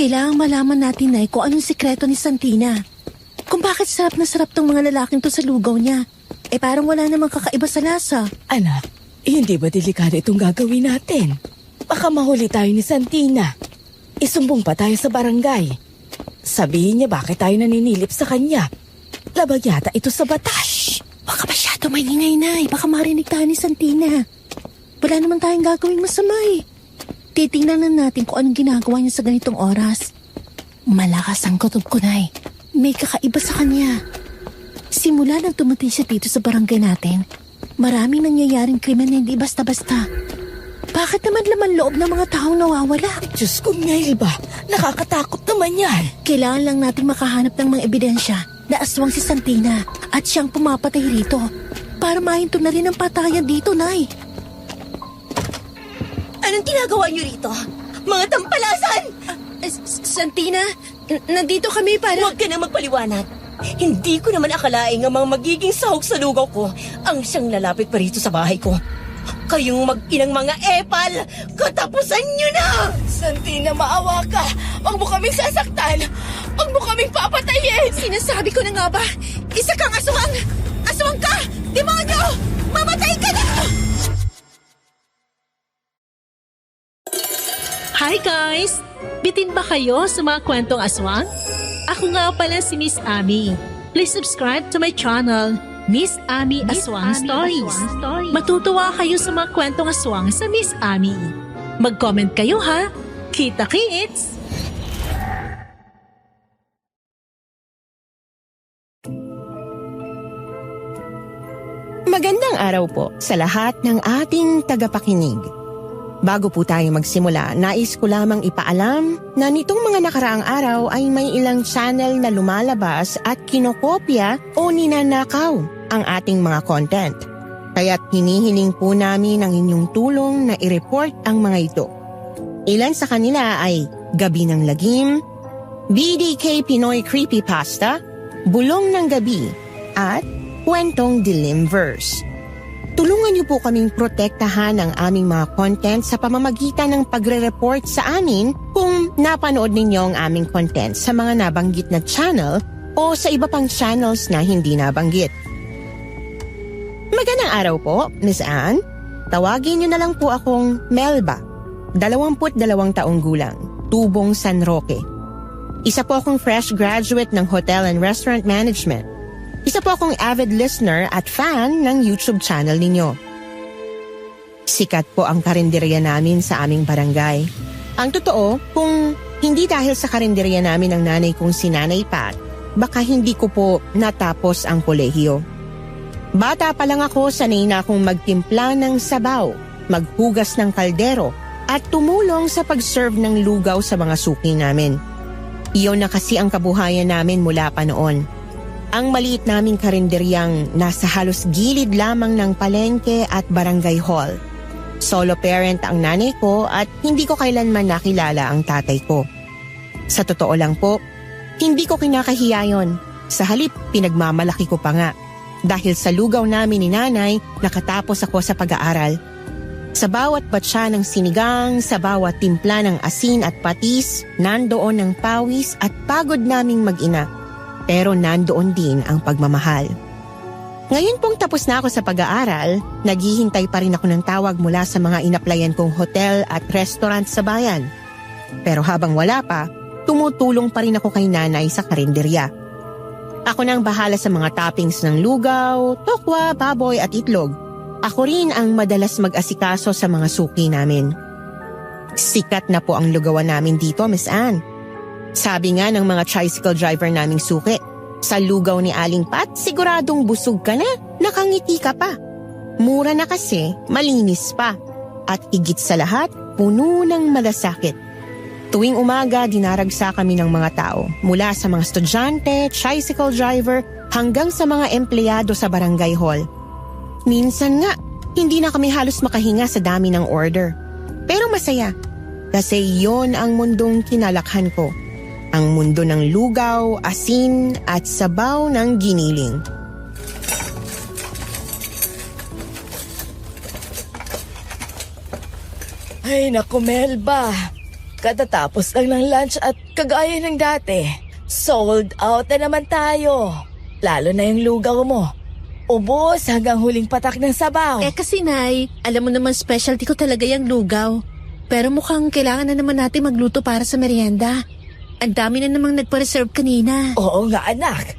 Kailangang malaman natin, Nay, kung anong sikreto ni Santina. Kung bakit sarap na sarap tong mga lalaking to sa lugaw niya. Parang wala namang kakaiba sa lasa. Anak, hindi ba delikado itong gagawin natin? Baka mahuli tayo ni Santina. Isumbong pa tayo sa barangay. Sabihin niya bakit tayo naninilip sa kanya. Labag yata ito sa batas. Baka masyado maingay, Nay. Baka marinig tayo ni Santina. Wala naman tayong gagawing masama eh. Titingnan na natin kung anong ginagawa niya sa ganitong oras. Malakas ang kutob ko, Nay. May kakaiba sa kanya. Simula nang tumating siya dito sa barangay natin, maraming nangyayaring krimen na hindi basta-basta. Bakit naman laman loob ng mga taong nawawala? Diyos ko, Melba. Nakakatakot naman yan. Kailangan lang natin makahanap ng mga ebidensya na aswang si Santina at siyang pumapatay rito para mahinto na rin ang patayan dito, Nay. Anong ginagawa niyo rito? Mga tampalasan! Santina, nandito kami para... Huwag ka na magpaliwanag. Hindi ko naman akalaing ang mga magiging sahog sa lugaw ko ang siyang lalapit pa rito sa bahay ko. Kayong mag-inang mga epal, katapusan niyo na! Santina, maawa ka. Huwag mo kaming sasaktan. Huwag mo kaming papatayin. Sinasabi ko na nga ba? Isa kang aswang! Aswang ka! Demonyo! Mamatay ka na! Hi guys! Bitin ba kayo sa mga kwentong aswang? Ako nga pala si Miss Ami. Please subscribe to my channel, Miss Ami Aswang Stories. Matutuwa kayo sa mga kwentong aswang sa Miss Ami. Mag-comment kayo ha! Kita-kits! Magandang araw po sa lahat ng ating tagapakinig. Bago po tayo magsimula, nais ko lamang ipaalam na nitong mga nakaraang araw ay may ilang channel na lumalabas at kinokopya o ninanakaw ang ating mga content. Kaya't hinihiling po namin ang inyong tulong na i-report ang mga ito. Ilan sa kanila ay Gabi ng Lagim, BDK Pinoy Creepypasta, Bulong ng Gabi, at Kwentong Dilim Verse. Tulungan niyo po kaming protektahan ang aming mga content sa pamamagitan ng pagre-report sa amin kung napanood ninyo ang aming content sa mga nabanggit na channel o sa iba pang channels na hindi nabanggit. Magandang araw po, Miss Anne. Tawagin niyo na lang po akong Melba, 22 taong gulang, Tubong San Roque. Isa po akong fresh graduate ng Hotel and Restaurant Management. Isa po akong avid listener at fan ng YouTube channel ninyo. Sikat po ang karinderya namin sa aming barangay. Ang totoo, kung hindi dahil sa karinderya namin ng nanay kong si Nanay Pat, baka hindi ko po natapos ang kolehiyo. Bata pa lang ako, sanay na akong magtimpla ng sabaw, maghugas ng kaldero, at tumulong sa pag-serve ng lugaw sa mga suki namin. Iyon na kasi ang kabuhayan namin mula pa noon. Ang maliit naming karinderyang nasa halos gilid lamang ng palengke at barangay hall. Solo parent ang nanay ko at hindi ko kailanman nakilala ang tatay ko. Sa totoo lang po, hindi ko kinakahiya yon. Sa halip, pinagmamalaki ko pa nga. Dahil sa lugaw namin ni nanay, nakatapos ako sa pag-aaral. Sa bawat batsa ng sinigang, sa bawat timpla ng asin at patis, nandoon ang pawis at pagod naming mag-ina. Pero nandoon din ang pagmamahal. Ngayon pong tapos na ako sa pag-aaral, naghihintay pa rin ako ng tawag mula sa mga inaplayan kong hotel at restaurant sa bayan. Pero habang wala pa, tumutulong pa rin ako kay nanay sa karinderya. Ako nang bahala sa mga toppings ng lugaw, tokwa, baboy at itlog. Ako rin ang madalas mag-asikaso sa mga suki namin. Sikat na po ang lugawan namin dito, Miss Anne. Sabi nga ng mga tricycle driver naming suki, sa lugaw ni Aling Pat, siguradong busog ka na, nakangiti ka pa. Mura na kasi, malinis pa. At higit sa lahat, puno ng malasakit. Tuwing umaga, dinaragsa kami ng mga tao, mula sa mga estudyante, tricycle driver, hanggang sa mga empleyado sa barangay hall. Minsan nga, hindi na kami halos makahinga sa dami ng order. Pero masaya, kasi yon ang mundong kinalakhan ko. Ang mundo ng lugaw, asin at sabaw ng giniling. Ay naku, Melba. Katatapos lang ng lunch at Kagaya ng dati, sold out na naman tayo. Lalo na yung lugaw mo. Ubos hanggang huling patak ng sabaw. Kasi Nay, alam mo naman specialty ko talaga yung lugaw. Pero mukhang kailangan na naman natin magluto para sa merienda. Ang dami na namang nagpa-reserve kanina. Oo nga anak.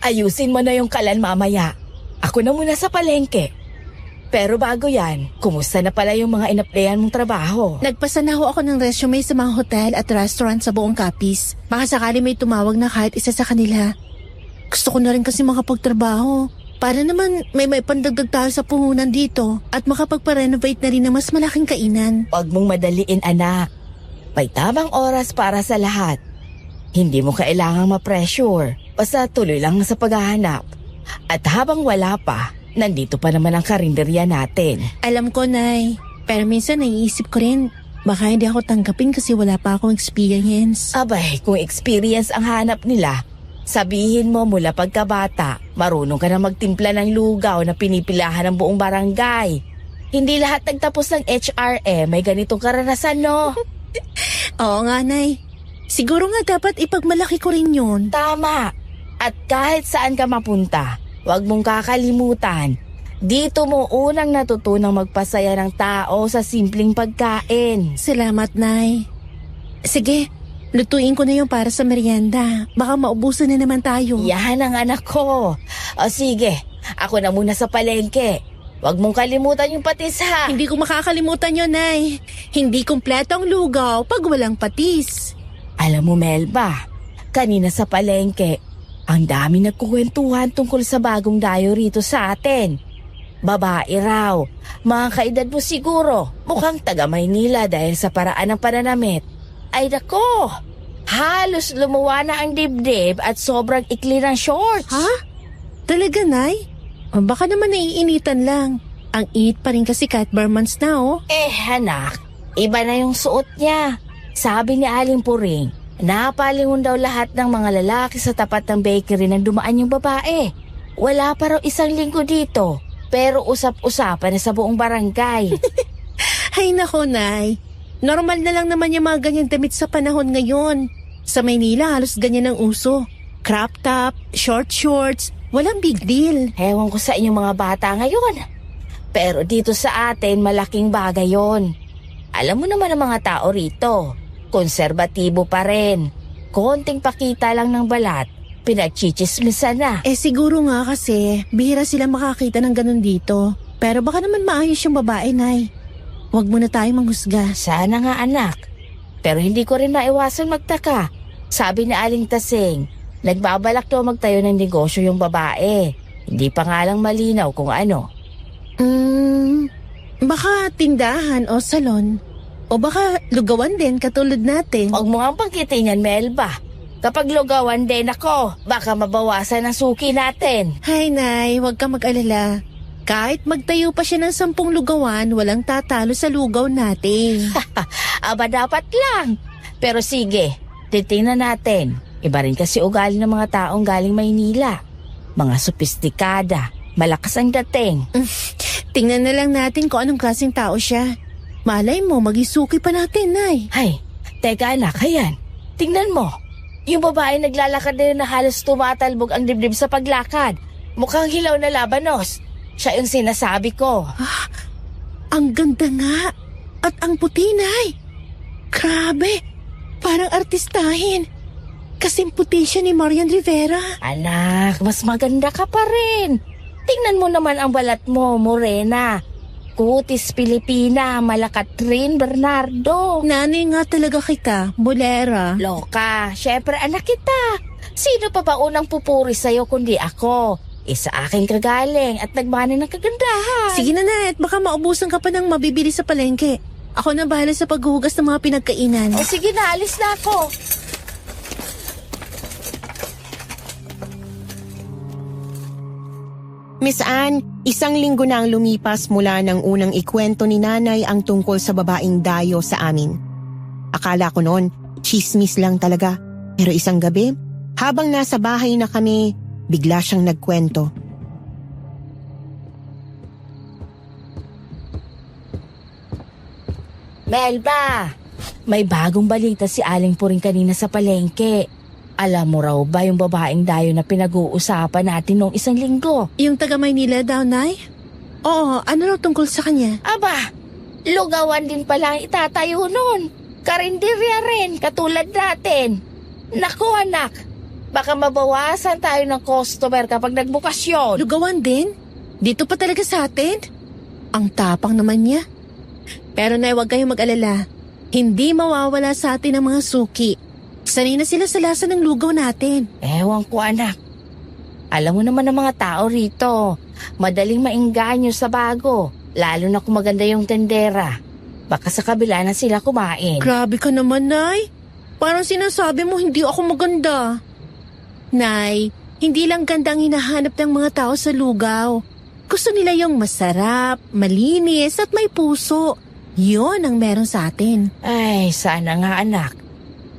Ayusin mo na yung kalan mamaya. Ako na muna sa palengke. Pero bago yan, kumusta na pala yung mga inaplayan mong trabaho? Nagpasa na ho ako ng resume sa mga hotel at restaurant sa buong Capiz. Baka sakali may tumawag na kahit isa sa kanila. Gusto ko na rin kasi makapagtrabaho. Para naman may pandagdag tayo sa puhunan dito at makapagpa-renovate na rin ng mas malaking kainan. Huwag mong madaliin anak. May tamang oras para sa lahat. Hindi mo kailangang ma-pressure. Basta tuloy lang sa paghahanap. At habang wala pa, nandito pa naman ang karinderya natin. Alam ko, Nay. Pero minsan naiisip ko rin, baka hindi ako tanggapin kasi wala pa akong experience. Abay, kung experience ang hanap nila, sabihin mo mula pagkabata, marunong ka na magtimpla ng lugaw na pinipilahan ng buong barangay. Hindi lahat nagtapos ng HRM may ganitong karanasan, no? Oo nga, Nay. Siguro nga dapat ipagmalaki ko rin yun. Tama. At kahit saan ka mapunta, huwag mong kakalimutan. Dito mo unang natutunang magpasaya ng tao sa simpleng pagkain. Salamat, Nay. Sige, lutuin ko na yung para sa merienda. Baka maubusan na naman tayo. Yan ang anak ko. O sige, ako na muna sa palengke. Huwag mong kalimutan yung patis ha. Hindi ko makakalimutan yun, Nay. Hindi kumpleto ang lugaw pag walang patis. Alam mo, Melba, kanina sa palengke, ang dami nagkukwentuhan tungkol sa bagong dayo rito sa atin. Babae raw, mga kaedad mo siguro, mukhang taga Maynila dahil sa paraan ng pananamit. Ay nako, halos lumuwa na ang dibdib at sobrang ikli ng shorts. Ha? Talaga, Nay? O baka naman naiinitan lang. Ang init pa rin kasi kahit bare months na, oh. Anak, iba na yung suot niya. Sabi ni Aling Puring, napalingon daw lahat ng mga lalaki sa tapat ng bakery nang dumaan yung babae. Wala pa raw isang linggo dito, pero usap-usapan na sa buong barangay. Hay nako, Nay. Normal na lang naman yung mga ganyan damit sa panahon ngayon. Sa Maynila, halos ganyan ang uso. Crop top, short shorts, walang big deal. Ewan ko sa inyong mga bata ngayon. Pero dito sa atin, malaking bagay yon. Alam mo naman ang mga tao rito, konserbatibo pa rin. Konting pakita lang ng balat, pinagchichismisan na. Siguro nga kasi, bihira sila makakita ng ganun dito. Pero baka naman maayos yung babae, Nay. Huwag muna tayong manghusga. Sana nga anak. Pero hindi ko rin maiwasan magtaka. Sabi ni Aling Tasing, nagbabalak daw magtayo ng negosyo yung babae. Hindi pa nga lang malinaw kung ano. Baka tindahan o salon. O baka lugawan din katulad natin. Huwag mo nga pangkitin yan, Melba. Kapag lugawan din ako, baka mabawasan ang suki natin. Hay, Nay, huwag ka mag-alala. Kahit magtayo pa siya ng 10 lugawan, walang tatalo sa lugaw natin. Aba dapat lang. Pero sige, titingnan natin. Iba rin kasi ugali ng mga taong galing Maynila. Mga sopistikada, malakas ang dating. Tingnan na lang natin kung anong klaseng tao siya. Malay mo, magisuki pa natin, Nay. Hay, teka anak, ayan. Tingnan mo. Yung babae naglalakad na yun na halos tumatalbog ang dibdib sa paglakad. Mukhang hilaw na labanos. Siya yung sinasabi ko. Ang ganda nga. At ang puti, Nay. Grabe. Parang artistahin. Kasing puti siya ni Marian Rivera. Anak, mas maganda ka pa rin. Tingnan mo naman ang balat mo, Morena. Kutis Pilipina, Malakatrin Bernardo. Nanay nga talaga kita, bolera. Loka, syempre anak kita. Sino pa ba unang pupuri sa'yo kundi ako? Isa aking kagaling at nagmana ng kagandahan. Sige na, Nay, at baka maubusan ka pa ng mabibili sa palengke. Ako na bahala sa paghuhugas ng mga pinagkainan. O sige na, alis na ako. Miss Anne, 1 linggo na ang lumipas mula ng unang ikwento ni Nanay ang tungkol sa babaeng dayo sa amin. Akala ko noon, chismis lang talaga. Pero isang gabi, habang nasa bahay na kami, bigla siyang nagkwento. Melba, May bagong balita si Aling Puring kanina sa palengke. Alam mo raw ba yung babaeng dayo na pinag-uusapan natin noong isang linggo? Yung taga Maynila daw, Nay? Oo, ano raw tungkol sa kanya? Aba, lugawan din pala ang itatayo nun. Karinderya rin, katulad natin. Naku anak, baka mabawasan tayo ng customer kapag nagbukasyon. Lugawan din? Dito pa talaga sa atin? Ang tapang naman niya. Pero Nay, huwag kayong mag-alala. Hindi mawawala sa atin ang mga suki. Sanay na sila sa lasa ng lugaw natin. Ewan ko anak. Alam mo naman ang mga tao rito. Madaling maingganyo sa bago. Lalo na kung maganda yung tendera. Baka sa kabila na sila kumain. Grabe ka naman, Nay. Parang sinasabi mo hindi ako maganda. Nay, hindi lang ganda ang hinahanap ng mga tao sa lugaw. Gusto nila yung masarap, malinis at may puso. Yun ang meron sa atin. Ay, sana nga anak.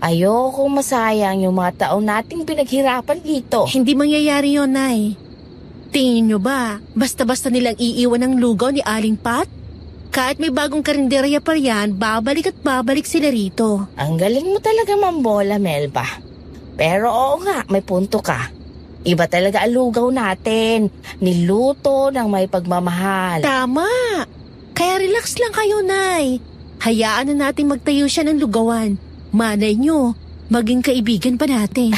Ayokong masayang yung mga taong nating pinaghirapan dito. Hindi mangyayari yun, Nay. Tingin nyo ba, basta-basta nilang iiwan ang lugaw ni Aling Pat? Kahit may bagong karinderya pa yan, babalik at babalik sila rito. Ang galing mo talaga mambola, Melba. Pero oo nga, may punto ka. Iba talaga ang lugaw natin. Niluto ng may pagmamahal. Tama! Kaya relax lang kayo, Nay. Hayaan na natin magtayo siya ng lugawan. Malay nyo, maging kaibigan pa natin.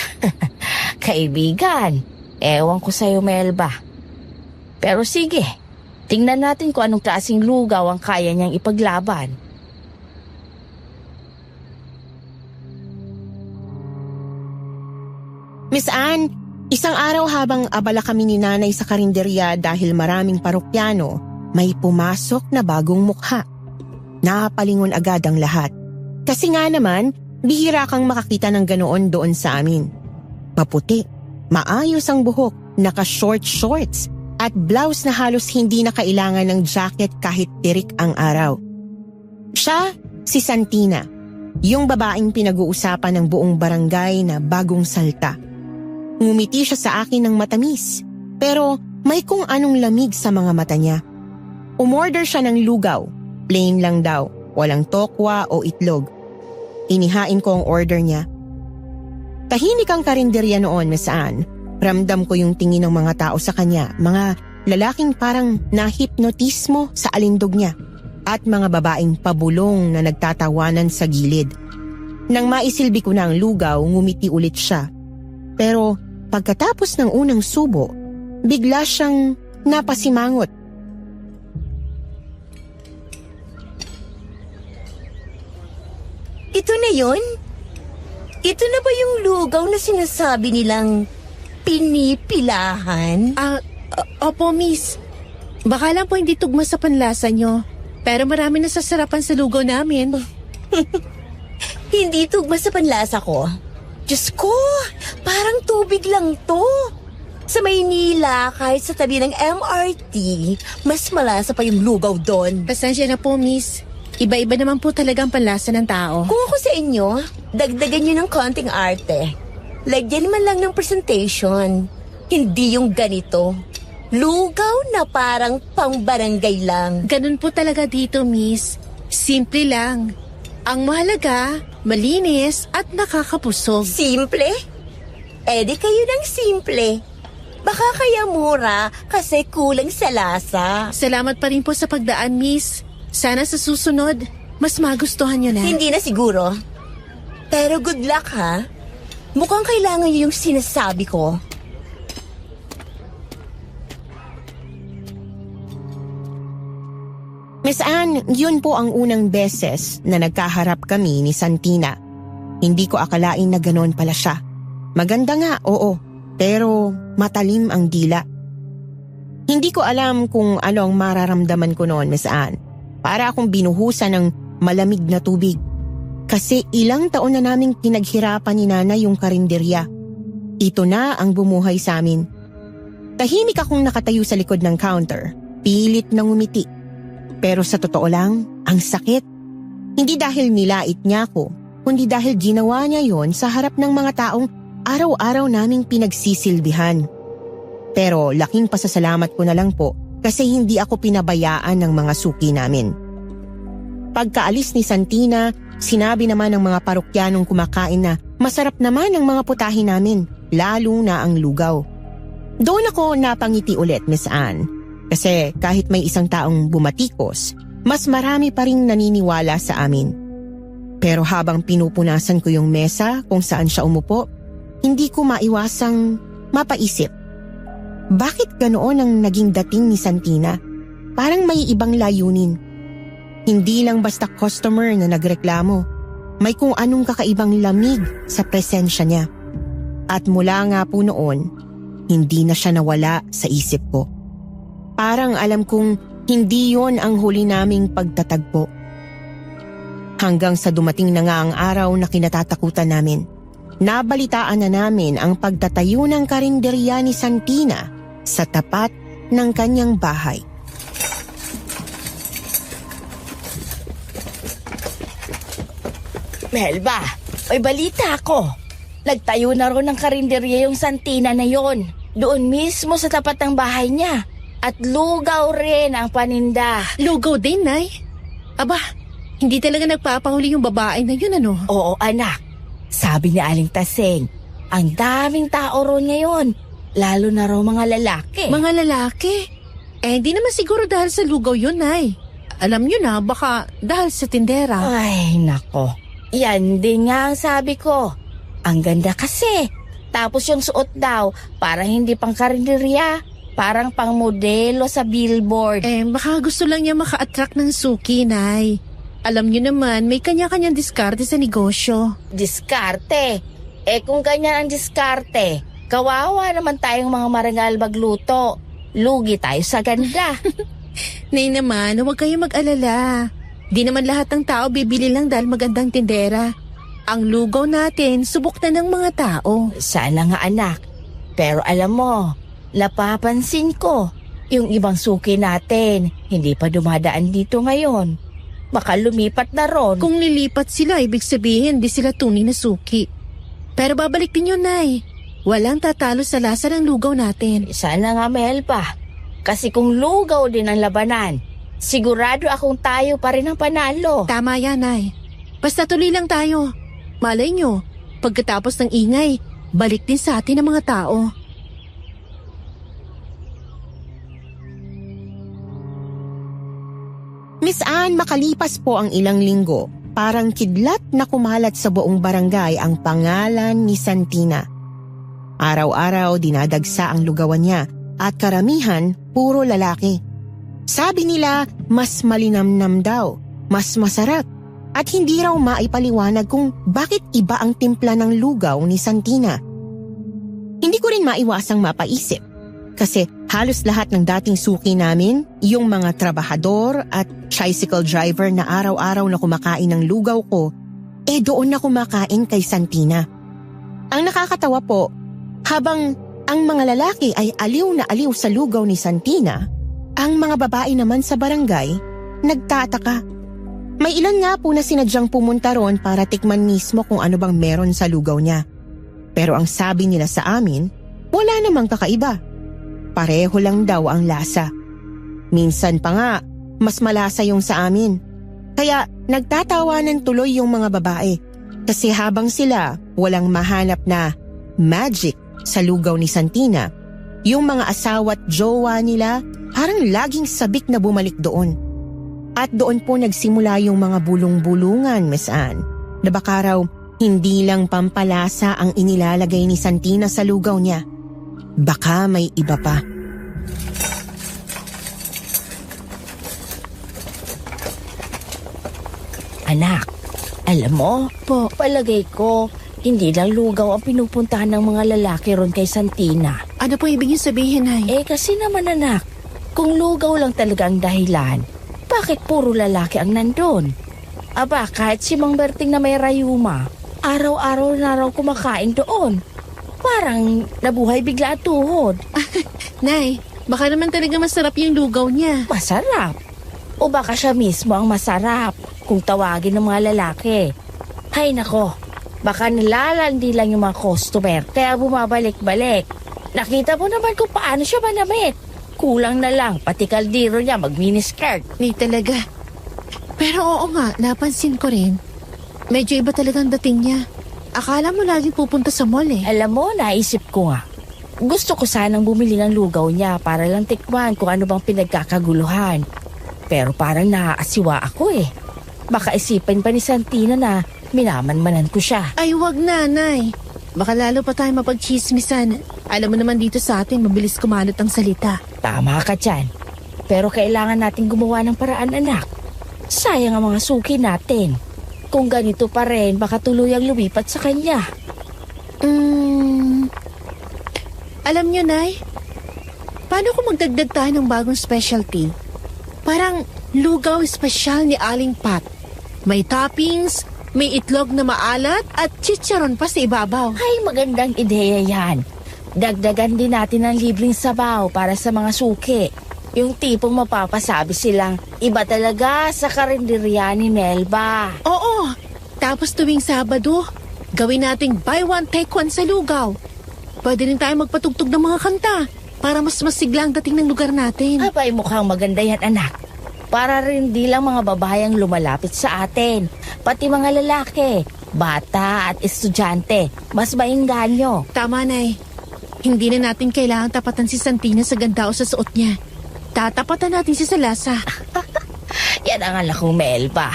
Kaibigan? Ewan ko sa'yo, Melba. Pero sige, tingnan natin kung anong klaseng lugaw ang kaya niyang ipaglaban. Miss Anne, isang araw habang abala kami ni Nanay sa karinderya dahil maraming parokyano, may pumasok na bagong mukha. Napalingon agad ang lahat. Kasi nga naman, bihira kang makakita ng ganoon doon sa amin. Maputi, maayos ang buhok, naka-short shorts, at blouse na halos hindi na kailangan ng jacket kahit tirik ang araw. Siya, si Santina, yung babaeng pinag-uusapan ng buong barangay na bagong salta. Ngumiti siya sa akin ng matamis, pero may kung anong lamig sa mga mata niya. Umorder siya ng lugaw, plain lang daw, walang tokwa o itlog. Inihain ko ang order niya. Tahimik ang karinderya noon, Miss Anne. Ramdam ko yung tingin ng mga tao sa kanya, mga lalaking parang nahipnotismo sa alindog niya at mga babaeng pabulong na nagtatawanan sa gilid. Nang maisilbi ko na ang lugaw, ngumiti ulit siya. Pero pagkatapos ng unang subo, bigla siyang napasimangot. Ito na yun? Ito na ba yung lugaw na sinasabi nilang pinipilahan? Opo, Miss. Baka lang po hindi tugma sa panlasa nyo. Pero marami na sasarapan sa lugaw namin. Hindi tugma sa panlasa ko. Diyos ko, parang tubig lang to. Sa Maynila, kahit sa tabi ng MRT, mas malasa pa yung lugaw doon. Pasensya na po, Miss. Iba-iba naman po talaga ang panlasa ng tao. Kung ako sa inyo, dagdagan nyo ng konting arte. Lagyan man lang ng presentation. Hindi yung ganito. Lugaw na parang pang-barangay lang. Ganun po talaga dito, Miss. Simple lang. Ang mahalaga, malinis at nakakapusog. Simple? Di kayo ng simple. Baka kaya mura kasi kulang sa lasa. Salamat pa rin po sa pagdaan, Miss. Sana sa susunod, mas magustuhan nyo na. Hindi na siguro. Pero good luck, ha? Mukhang kailangan nyo yung sinasabi ko. Miss Anne, yun po ang unang beses na nagkaharap kami ni Santina. Hindi ko akalain na ganon pala siya. Maganda nga, oo, pero matalim ang dila. Hindi ko alam kung ano ang mararamdaman ko noon, Miss Anne. Para akong binuhusan ng malamig na tubig. Kasi ilang taon na naming pinaghirapan ni Nanay yung karinderya. Ito na ang bumuhay sa amin. Tahimik akong nakatayo sa likod ng counter, pilit na ngumiti. Pero sa totoo lang, ang sakit. Hindi dahil nilait niya ako, kundi dahil ginawa niya yon sa harap ng mga taong araw-araw naming pinagsisilbihan. Pero laking pasasalamat ko na lang po kasi hindi ako pinabayaan ng mga suki namin. Pagkaalis ni Santina, sinabi naman ng mga parokyanong kumakain na masarap naman ang mga putahe namin, lalo na ang lugaw. Doon ako napangiti ulit, Miss Anne. Kasi kahit may isang taong bumatikos, mas marami pa ring naniniwala sa amin. Pero habang pinupunasan ko yung mesa kung saan siya umupo, hindi ko maiwasang mapaisip. Bakit ganoon ang naging dating ni Santina? Parang may ibang layunin. Hindi lang basta customer na nagreklamo. May kung anong kakaibang lamig sa presensya niya. At mula nga po noon, hindi na siya nawala sa isip ko. Parang alam kong hindi yon ang huli naming pagtatagpo. Hanggang sa dumating na nga ang araw na kinatatakutan namin. Nabalitaan na namin ang pagtatayo ng karinderya ni Santina sa tapat ng kanyang bahay. Melba, may balita ako. Nagtayo na ron ng karinderya yung Santina na yon. Doon mismo sa tapat ng bahay niya. At lugaw rin ang paninda. Lugaw din, Nay. Aba, hindi talaga nagpapahuli yung babae na yun, ano? Oo, anak. Sabi ni Aling Taseng, ang daming tao ron ngayon. Lalo na raw mga lalaki. Mga lalaki? Hindi naman siguro dahil sa lugaw yun, Nay. Alam nyo na, baka dahil sa tindera. Ay, nako. Yan din nga ang sabi ko. Ang ganda kasi. Tapos yung suot daw, parang hindi pang karinderya. Parang pang modelo sa billboard. Baka gusto lang niya maka-attract ng suki, Nay. Alam niyo naman, may kanya-kanyang diskarte sa negosyo. Diskarte? Kung ganyan ang diskarte, kawawa naman tayong mga marangal magluto. Lugi tayo sa ganda. Nay naman, huwag kayo mag-alala. Di naman lahat ng tao bibili lang dahil magandang tindera. Ang lugaw natin, subok na ng mga tao. Sana nga, anak. Pero alam mo, napapansin ko, yung ibang suki natin, hindi pa dumadaan dito ngayon. Baka lumipat na ron. Kung lilipat sila, ibig sabihin di sila tunay na suki. Pero babalik din yun, Nay. Walang tatalo sa lasa ng lugaw natin. Sana nga, Melba. Kasi kung lugaw din ang labanan, sigurado akong tayo pa rin ang panalo. Tama yan, Nay. Basta tuloy lang tayo. Malay nyo, pagkatapos ng ingay, balik din sa atin ang mga tao. Miss Anne, makalipas po ang ilang linggo, parang kidlat na kumalat sa buong barangay ang pangalan ni Santina. Araw-araw dinadagsa ang lugawan niya at karamihan puro lalaki. Sabi nila mas malinamnam daw, mas masarap at hindi raw maipaliwanag kung bakit iba ang timpla ng lugaw ni Santina. Hindi ko rin maiwasang mapaisip kasi halos lahat ng dating suki namin, yung mga trabahador at tricycle driver na araw-araw na kumakain ng lugaw ko, doon na kumakain kay Santina. Ang nakakatawa po, habang ang mga lalaki ay aliw na aliw sa lugaw ni Santina, ang mga babae naman sa barangay nagtataka. May ilan nga po na sinadyang pumunta ron para tikman mismo kung ano bang meron sa lugaw niya. Pero ang sabi nila sa amin, wala namang kakaiba. Pareho lang daw ang lasa. Minsan pa nga, mas malasa yung sa amin. Kaya nagtatawanan tuloy yung mga babae. Kasi habang sila walang mahanap na magic sa lugaw ni Santina, yung mga asawa't jowa nila parang laging sabik na bumalik doon. At doon po nagsimula yung mga bulong-bulungan, Miss Anne, na baka raw hindi lang pampalasa ang inilalagay ni Santina sa lugaw niya. Baka may iba pa. Anak, alam mo, palagay ko, hindi lang lugaw ang pinupuntahan ng mga lalaki ron kay Santina. Ano po ibig niyo sabihin, Nay? Kasi naman anak, kung lugaw lang talaga ang dahilan, bakit puro lalaki ang nandun? Aba, kahit si Mang Berting na may rayuma, araw-araw na raw kumakain doon. Parang nabuhay bigla at tuhod. Nay, baka naman talaga masarap yung lugaw niya. Masarap? O baka siya mismo ang masarap kung tawagin ng mga lalaki? Hay nako, baka nilalandi lang yung mga customer kaya bumabalik-balik. Nakita mo naman kung paano siya manamit. Kulang na lang, pati kaldero niya mag-miniskirt. Nay talaga. Pero oo nga, napansin ko rin. Medyo iba talagang dating niya. Akala mo laging pupunta sa mall eh. Alam mo, naisip ko nga. Gusto ko sanang bumili ng lugaw niya para lang tikman kung ano bang pinagkakaguluhan. Pero parang naaasiwa ako eh. Baka isipin pa ni Santina na minamanmanan ko siya. Ay, wag nanay. Baka lalo pa tayo mapagchismisan. Alam mo naman dito sa atin, mabilis kumalat ang salita. Tama ka dyan. Pero kailangan natin gumawa ng paraan, anak. Sayang ang mga suki natin. Kung ganito pa rin, baka tuluyang lumipat sa kanya. Alam niyo, Nay, paano kung magdagdag tayo ng bagong specialty? Parang lugaw espesyal ni Aling Pat. May toppings, may itlog na maalat at chicharon pa sa ibabaw. Ay, magandang ideya yan. Dagdagan din natin ng libreng sabaw para sa mga suki. Yung tipong mapapasabi silang iba talaga sa karinderya ni Melba. Oo, tapos tuwing Sabado, gawin nating buy one take one sa lugaw. Pwede rin tayo magpatugtog ng mga kanta para mas masigla ang dating ng lugar natin. Abay, mukhang maganda yan, anak. Para rin di lang mga babayang lumalapit sa atin. Pati mga lalaki, bata at estudyante. Mas maingganyo. Tama, Nay. Hindi na natin kailangan tapatan si Santina sa ganda o sa suot niya. Tatapatan natin si Salasa. Yan ang anak kong Melba.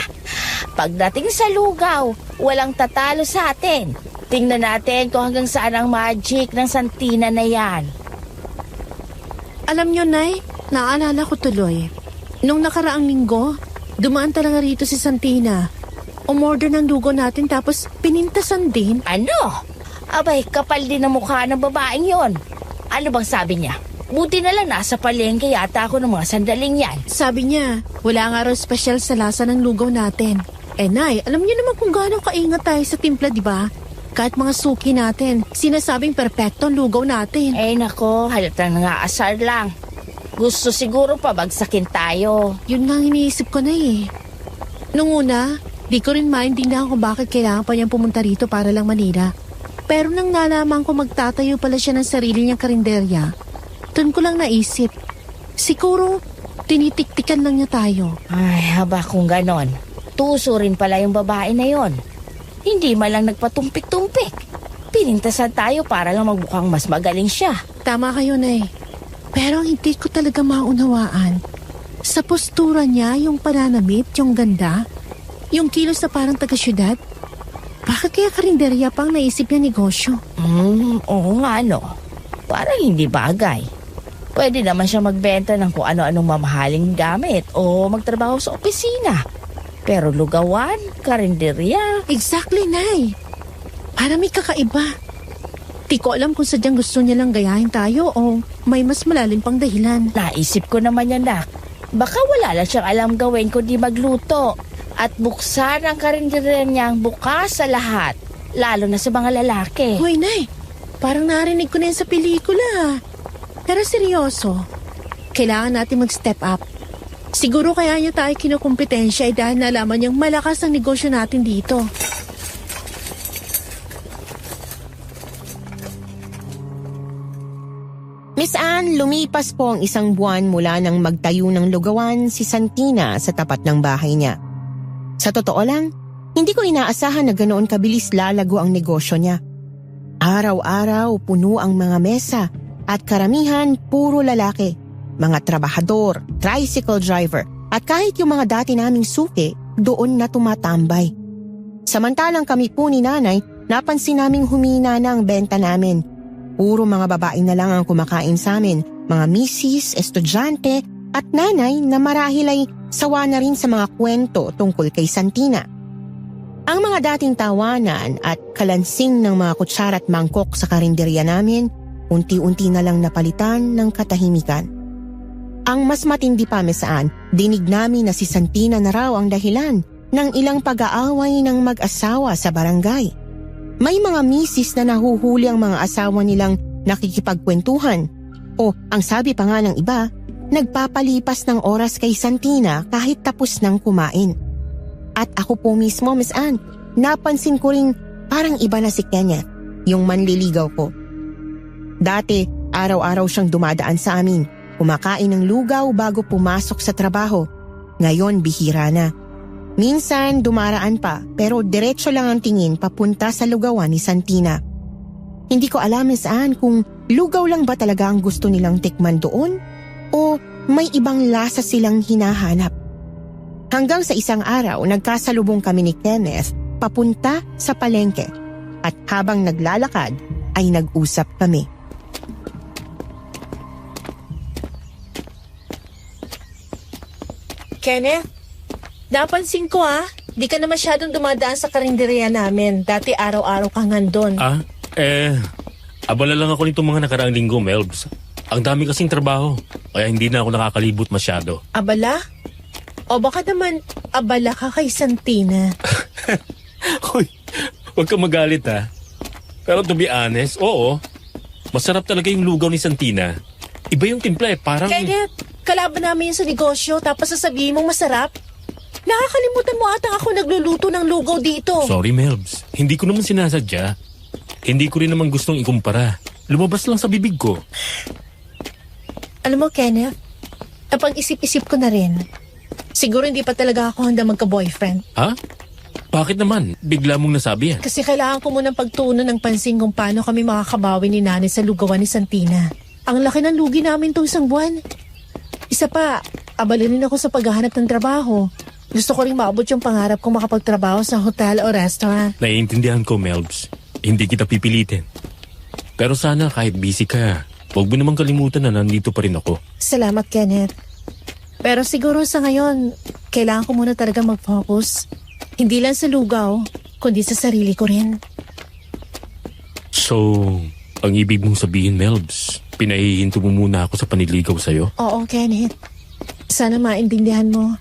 Pagdating sa lugaw, walang tatalo sa atin. Tingnan natin kung hanggang saan ang magic ng Santina na yan. Alam niyo, Nay, naalala ko tuloy. Nung nakaraang linggo, dumaan talaga rito si Santina. Umorder ng lugaw natin tapos pinintasan din. Ano? Abay, kapal din ang mukha ng babaeng yon. Ano bang sabi niya? Buti na lang nasa palengke yata ako ng mga sandaling yan. Sabi niya, wala nga raw special sa lasa ng lugaw natin. Eh, Nay, alam niyo naman kung gaano kaingat tayo sa timpla, di ba? Kahit mga suki natin, sinasabing perpekto ang lugaw natin. Eh nako, halatang nangaasar lang. Gusto siguro pabagsakin tayo. Yun nga ang iniisip ko na eh. Nung una, di ko rin maintindihan kung bakit kailangan pa niyang pumunta rito para lang manira. Pero nang nalaman ko magtatayo pala siya ng sarili niyang karinderya, dun ko lang naisip, siguro tinitiktikan lang niya tayo. Ay, haba kung ganon. Tuso rin pala yung babae na yon. Hindi man lang nagpatumpik-tumpik. Pinintasan tayo para lang magbukang mas magaling siya. Tama kayo, Nay. Pero ang hindi ko talaga maunawaan, sa postura niya, yung pananamit, yung ganda, yung kilos na parang taga-syudad, bakit kaya karinderya pang naisip niya negosyo? Oo nga no. Parang hindi bagay. Pwede naman siya magbenta ng kung ano-anong mamahaling gamit o magtrabaho sa opisina. Pero lugawan, karinderya. Exactly, Nay. Para may kakaiba. Di ko alam kung sadyang gusto niya lang gayahin tayo o may mas malalim pang dahilan. Naisip ko naman yan, Nak. Baka wala lang siyang alam gawin kundi magluto. At buksan ang karinderya niyang bukas sa lahat. Lalo na sa mga lalaki. Hoy, Nay. Parang narinig ko na yan sa pelikula. Pero seryoso, kailangan natin mag-step up. Siguro kaya niya tayo kinukumpetensya ay dahil nalaman niyang malakas ang negosyo natin dito. Miss Anne, lumipas po ang isang buwan mula nang magtayo ng lugawan si Santina sa tapat ng bahay niya. Sa totoo lang, hindi ko inaasahan na ganoon kabilis lalago ang negosyo niya. Araw-araw puno ang mga mesa at karamihan puro lalaki, mga trabahador, tricycle driver at kahit yung mga dati naming suki doon na tumatambay. Samantalang kami po ni Nanay, napansin naming humina na ang benta namin. Puro mga babae na lang ang kumakain sa amin, mga misis, estudyante at nanay na marahil ay sawa na rin sa mga kwento tungkol kay Santina. Ang mga dating tawanan at kalansing ng mga kutsara at mangkok sa karinderya namin, unti-unti na lang napalitan ng katahimikan. Ang mas matindi pa, Miss Anne, dinig namin na si Santina na raw ang dahilan ng ilang pag-aaway ng mag-asawa sa barangay. May mga misis na nahuhuli ang mga asawa nilang nakikipagkwentuhan o ang sabi pa nga ng iba, nagpapalipas ng oras kay Santina kahit tapos nang kumain. At ako po mismo, Miss Anne, napansin ko rin parang iba na si Kenneth, yung manliligaw ko. Dati, araw-araw siyang dumadaan sa amin, kumakain ng lugaw bago pumasok sa trabaho. Ngayon, bihira na. Minsan dumaraan pa pero diretso lang ang tingin papunta sa lugawan ni Santina. Hindi ko alam saan kung lugaw lang ba talaga ang gusto nilang tikman doon o may ibang lasa silang hinahanap. Hanggang sa isang araw nagkasalubong kami ni Kenneth papunta sa palengke at habang naglalakad ay nag-usap kami. Kenneth, napansin ko di ka na masyadong dumadaan sa karinderya namin. Dati araw-araw kang nandun. Abala lang ako nitong mga nakaraang linggo, Melbs. Ang dami kasing trabaho, kaya hindi na ako nakakalibot masyado. Abala? O baka naman abala ka kay Santina? Hoy, huwag kang magalit Pero to be honest, oo. Masarap talaga yung lugaw ni Santina. Iba yung timpla parang... Kenneth, kalaban namin yun sa negosyo tapos sasabihin mong masarap? Nakakalimutan mo atang ako nagluluto ng lugaw dito. Sorry, Melbs. Hindi ko naman sinasadya. Hindi ko rin naman gustong ikumpara. Lumabas lang sa bibig ko. Alam mo, Kenneth, napag-isip-isip ko na rin. Siguro hindi pa talaga ako handa magka-boyfriend. Ha? Bakit naman? Bigla mong nasabi yan. Kasi kailangan ko munang pagtuunan ng pansin kung paano kami makakabawi ni Nanay sa lugawan ni Santina. Ang laki ng lugi namin itong isang buwan. Isa pa, abala rin ako sa paghahanap ng trabaho. Gusto ko rin maabot yung pangarap kong makapagtrabaho sa hotel o restaurant. Naiintindihan ko, Melbs. Hindi kita pipilitin. Pero sana kahit busy ka, huwag mo naman kalimutan na nandito pa rin ako. Salamat, Kenneth. Pero siguro sa ngayon, kailangan ko muna talaga mag-focus. Hindi lang sa lugaw, kundi sa sarili ko rin. So, ang ibig mong sabihin, Melbs, pinahihinto mo muna ako sa paniligaw sa'yo? Oo, Kenneth. Sana maintindihan mo.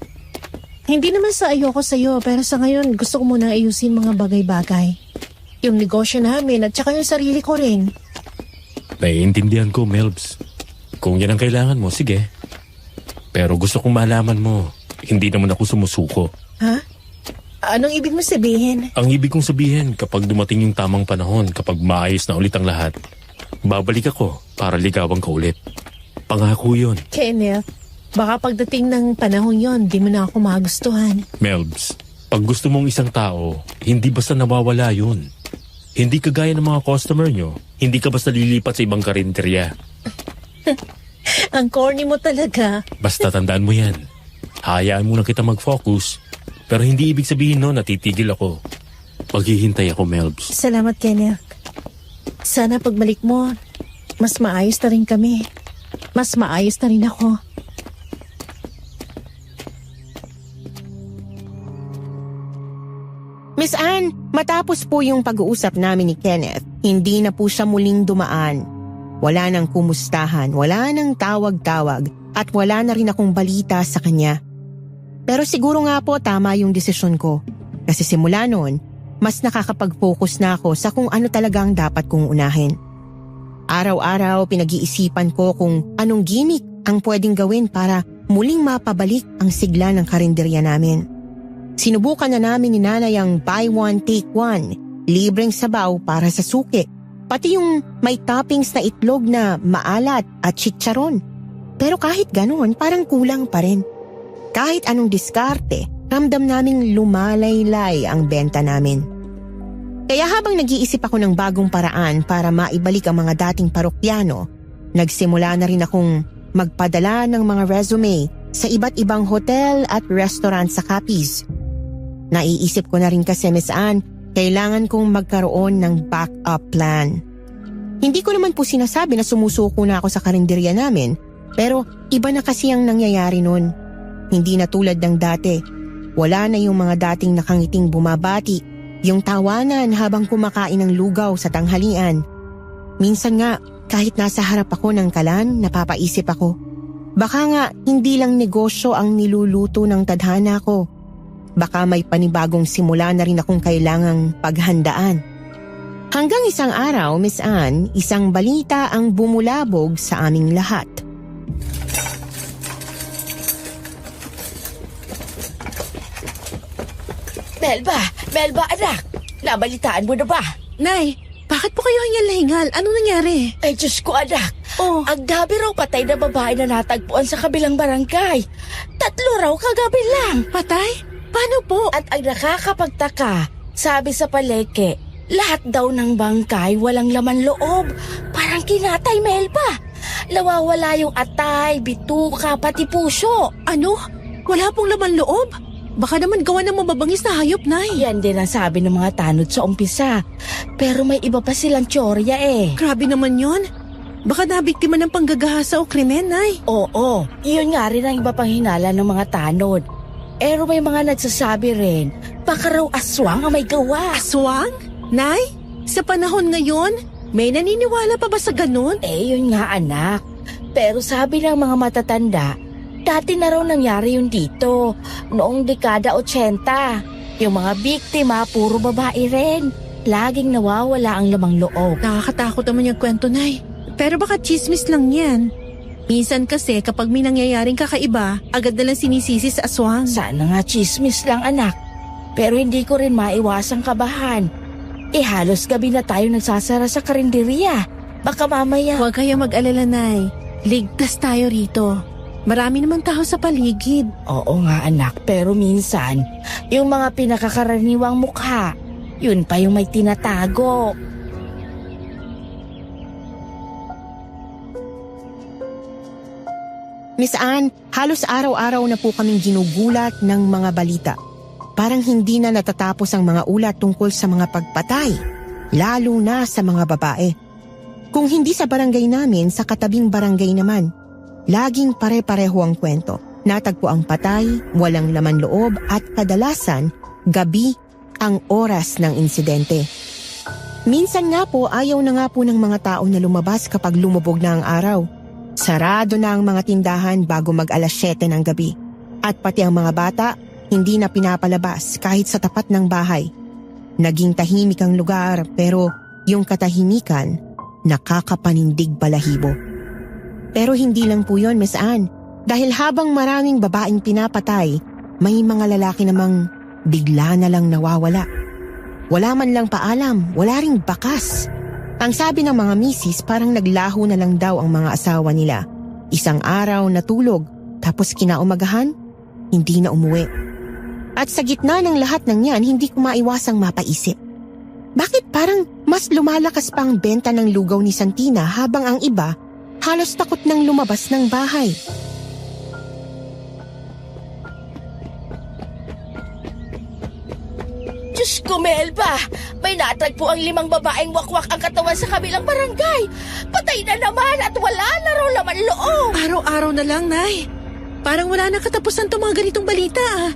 Hindi naman sa ayoko sa'yo, pero sa ngayon gusto ko muna ayusin mga bagay-bagay. Yung negosyo namin at saka yung sarili ko rin. Naiintindihan ko, Melbs. Kung yan ang kailangan mo, sige. Pero gusto kong malaman mo, hindi naman ako sumusuko. Ha? Anong ibig mo sabihin? Ang ibig kong sabihin, kapag dumating yung tamang panahon, kapag maayos na ulit ang lahat, babalik ako para ligawan ka ulit. Pangako yun. Kenneth, baka pagdating ng panahon yon, di mo na ako magustuhan. Melbs, pag gusto mong isang tao, hindi basta nawawala yun. Hindi kagaya ng mga customer nyo, hindi ka basta lilipat sa ibang karinderya. Ang corny mo talaga. Basta tandaan mo yan. Hayaan mo na kita mag-focus, pero hindi ibig sabihin no, natitigil ako. Maghihintay ako, Melbs. Salamat, Kenneth. Sana pagbalik mo, mas maayos na rin kami. Mas maayos na rin ako. Miss Anne, matapos po yung pag-uusap namin ni Kenneth, hindi na po siya muling dumaan. Wala nang kumustahan, wala nang tawag-tawag, at wala na rin akong balita sa kanya. Pero siguro nga po tama yung desisyon ko. Kasi simula noon, mas nakakapag-focus na ako sa kung ano talaga ang dapat kong unahin. Araw-araw pinag-iisipan ko kung anong gimmick ang pwedeng gawin para muling mapabalik ang sigla ng karinderya namin. Sinubukan na namin ni Nanay ang buy one take one, libreng sabaw para sa suki, pati yung may toppings na itlog na maalat at chicharon. Pero kahit ganoon, parang kulang pa rin. Kahit anong diskarte, ramdam naming lumalaylay ang benta namin. Kaya habang nag-iisip ako ng bagong paraan para maibalik ang mga dating parokyano, nagsimula na rin akong magpadala ng mga resume sa iba't ibang hotel at restaurant sa Capiz. Naiisip ko na rin kasi, Miss Anne, kailangan kong magkaroon ng backup plan. Hindi ko naman po sinasabi na sumusuko na ako sa karinderya namin, pero iba na kasi ang nangyayari nun. Hindi na tulad ng dati. Wala na yung mga dating nakangiting bumabati, yung tawanan habang kumakain ng lugaw sa tanghalian. Minsan nga, kahit nasa harap ako ng kalan, napapaisip ako. Baka nga hindi lang negosyo ang niluluto ng tadhana ko. Baka may panibagong simula na rin akong kailangang paghandaan. Hanggang isang araw, Miss Anne, isang balita ang bumulabog sa aming lahat. Melba anak, nabalitaan mo na ba? Nay, bakit po kayo hingal-hingal? Anong nangyari? Ay Diyos ko anak, Oh, ang dami raw patay na babae na natagpuan sa kabilang barangay. 3 raw kagabi lang. patay? Paano po? At ang nakakapagtaka, sabi sa palengke, lahat daw ng bangkay walang laman loob. Parang kinatay, Melba. Nawawala yung atay, bituka, pati puso. Ano? Wala pong laman loob? Baka naman gawa ng mababangis na hayop, Nay. Yan din ang sabi ng mga tanod sa umpisa. Pero may iba pa silang tsorya eh. Grabe naman yon. Baka nabiktima ng panggagahasa o krimen, Nay. Oo, iyon nga rin ang iba pang hinala ng mga tanod. Pero may mga nagsasabi rin, baka raw aswang ang may gawa. Aswang? Nay? Sa panahon ngayon, may naniniwala pa ba sa ganun? Eh, yun nga anak. Pero sabi ng mga matatanda, dati na raw nangyari yun dito, noong dekada 80. Yung mga biktima, puro babae rin. Laging nawawala ang lamang loob. Nakakatakot naman yung kwento, Nay. Pero baka chismis lang yan. Minsan kasi kapag may nangyayaring kakaiba, agad na lang sinisisi sa aswang. Sana nga chismis lang anak. Pero hindi ko rin maiwasang kabahan. Halos gabi na tayo nagsasara sa karinderiya. Baka mamaya... Huwag kayong mag-alala, Nay. Ligtas tayo rito. Marami naman tao sa paligid. Oo nga anak, pero minsan, yung mga pinakakaraniwang mukha, yun pa yung may tinatago. Miss Anne, halos araw-araw na po kaming ginugulat ng mga balita. Parang hindi na natatapos ang mga ulat tungkol sa mga pagpatay, lalo na sa mga babae. Kung hindi sa barangay namin, sa katabing barangay naman, laging pare-pareho ang kwento. Natagpo ang patay, walang laman loob at kadalasan, gabi ang oras ng insidente. Minsan nga po ayaw na nga po ng mga tao na lumabas kapag lumubog na ang araw. Sarado na ang mga tindahan bago mag-alas 7 ng gabi. At pati ang mga bata, hindi na pinapalabas kahit sa tapat ng bahay. Naging tahimik ang lugar pero yung katahimikan, nakakapanindig balahibo. Pero hindi lang po yun, Miss Anne. Dahil habang maraming babaeng pinapatay, may mga lalaki namang bigla na lang nawawala. Wala man lang paalam, wala ring bakas. Ang sabi ng mga misis, parang naglaho na lang daw ang mga asawa nila. Isang araw natulog, tapos kinaumagahan, hindi na umuwi. At sa gitna ng lahat ng yan, hindi ko maiwasang mapaisip. Bakit parang mas lumalakas pa ang benta ng lugaw ni Santina habang ang iba halos takot nang lumabas ng bahay? Diyos ko, Melba! May natagpo ang 5 babaeng wakwak ang katawan sa kabilang barangay. Patay na naman at wala na raw laman loob. Araw-araw na lang, Nay. Parang wala na katapusan itong mga ganitong balita.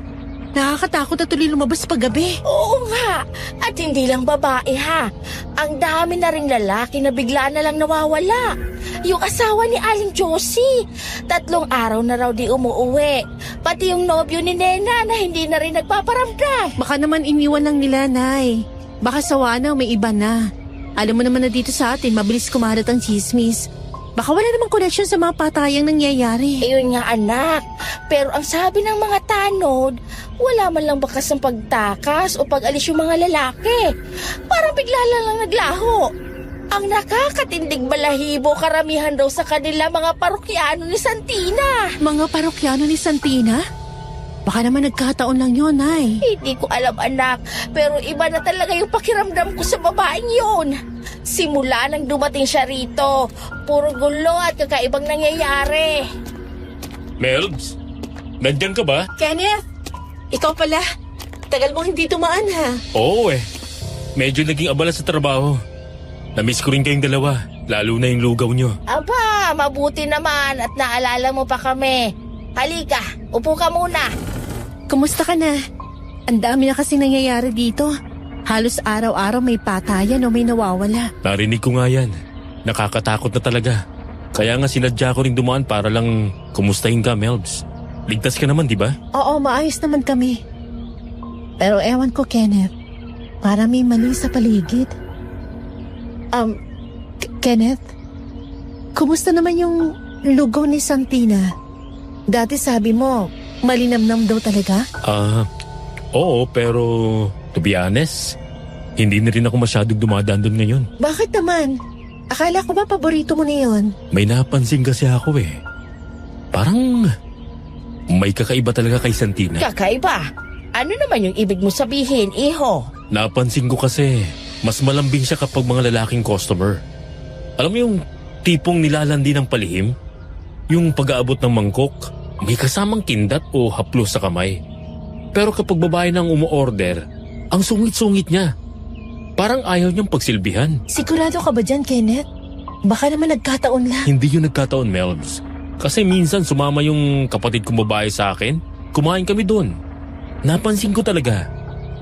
Nakakatakot na tuloy lumabas paggabi. Oo nga. At hindi lang babae ha. Ang dami na ring lalaki na bigla na lang nawawala. Yung asawa ni Aling Josie. 3 araw na raw di umuuwi. Pati yung nobyo ni Nena na hindi na rin nagpaparamdam. Baka naman iniwan lang nila, Nay. Baka sawa na, may iba na. Alam mo naman na dito sa atin, mabilis kumalat ang chismis. Baka wala namang connection sa mga patayang nangyayari. Ayun nga anak. Pero ang sabi ng mga tanod, wala man lang bakas ng pagtakas o pag-alis yung mga lalaki. Parang bigla lang naglaho. Ang nakakatindig balahibo, karamihan daw sa kanila mga parokyano ni Santina. Mga parokyano ni Santina? Baka naman nagkataon lang yun, Nay. Hindi ko alam anak, pero iba na talaga yung pakiramdam ko sa babaeng yun. Simula nang dumating siya rito, puro gulo at kakaibang nangyayari. Melbs, nandyan ka ba? Kenneth, ikaw pala. Tagal mong hindi tumaan, ha? Oo medyo naging abala sa trabaho. Namiss ko rin kayong dalawa, lalo na yung lugaw nyo. Aba, mabuti naman at naalala mo pa kami. Halika, upo ka muna. Kumusta ka na? Ang dami na kasi nangyayari dito. Halos araw-araw may patayan o may nawawala. Narinig ko nga yan. Nakakatakot na talaga. Kaya nga sinadya ko rin dumaan para lang kumustahin ka, Melbs. Ligtas ka naman, di ba? Oo, maayos naman kami. Pero ewan ko, Kenneth. Para may mali sa paligid. Kenneth? Kumusta naman yung lugaw ni Santina? Dati sabi mo, malinamnam daw talaga? Oo, pero to be honest, hindi na rin ako masyadong dumadaan doon ngayon. Bakit naman? Akala ko ba paborito mo na yun? May napansin kasi ako Parang may kakaiba talaga kay Santina. Kakaiba? Ano naman yung ibig mo sabihin, iho? Napansin ko kasi, mas malambing siya kapag mga lalaking customer. Alam mo yung tipong nilalandi ng palihim? Yung pag-aabot ng mangkok, may kasamang kindat o haplos sa kamay. Pero kapag babae nang umu-order, ang sungit-sungit niya. Parang ayaw niyang pagsilbihan. Sigurado ka ba dyan, Kenneth? Baka naman nagkataon lang. Hindi yun nagkataon, Melbs. Kasi minsan sumama yung kapatid kong babae sa akin, kumain kami doon. Napansin ko talaga,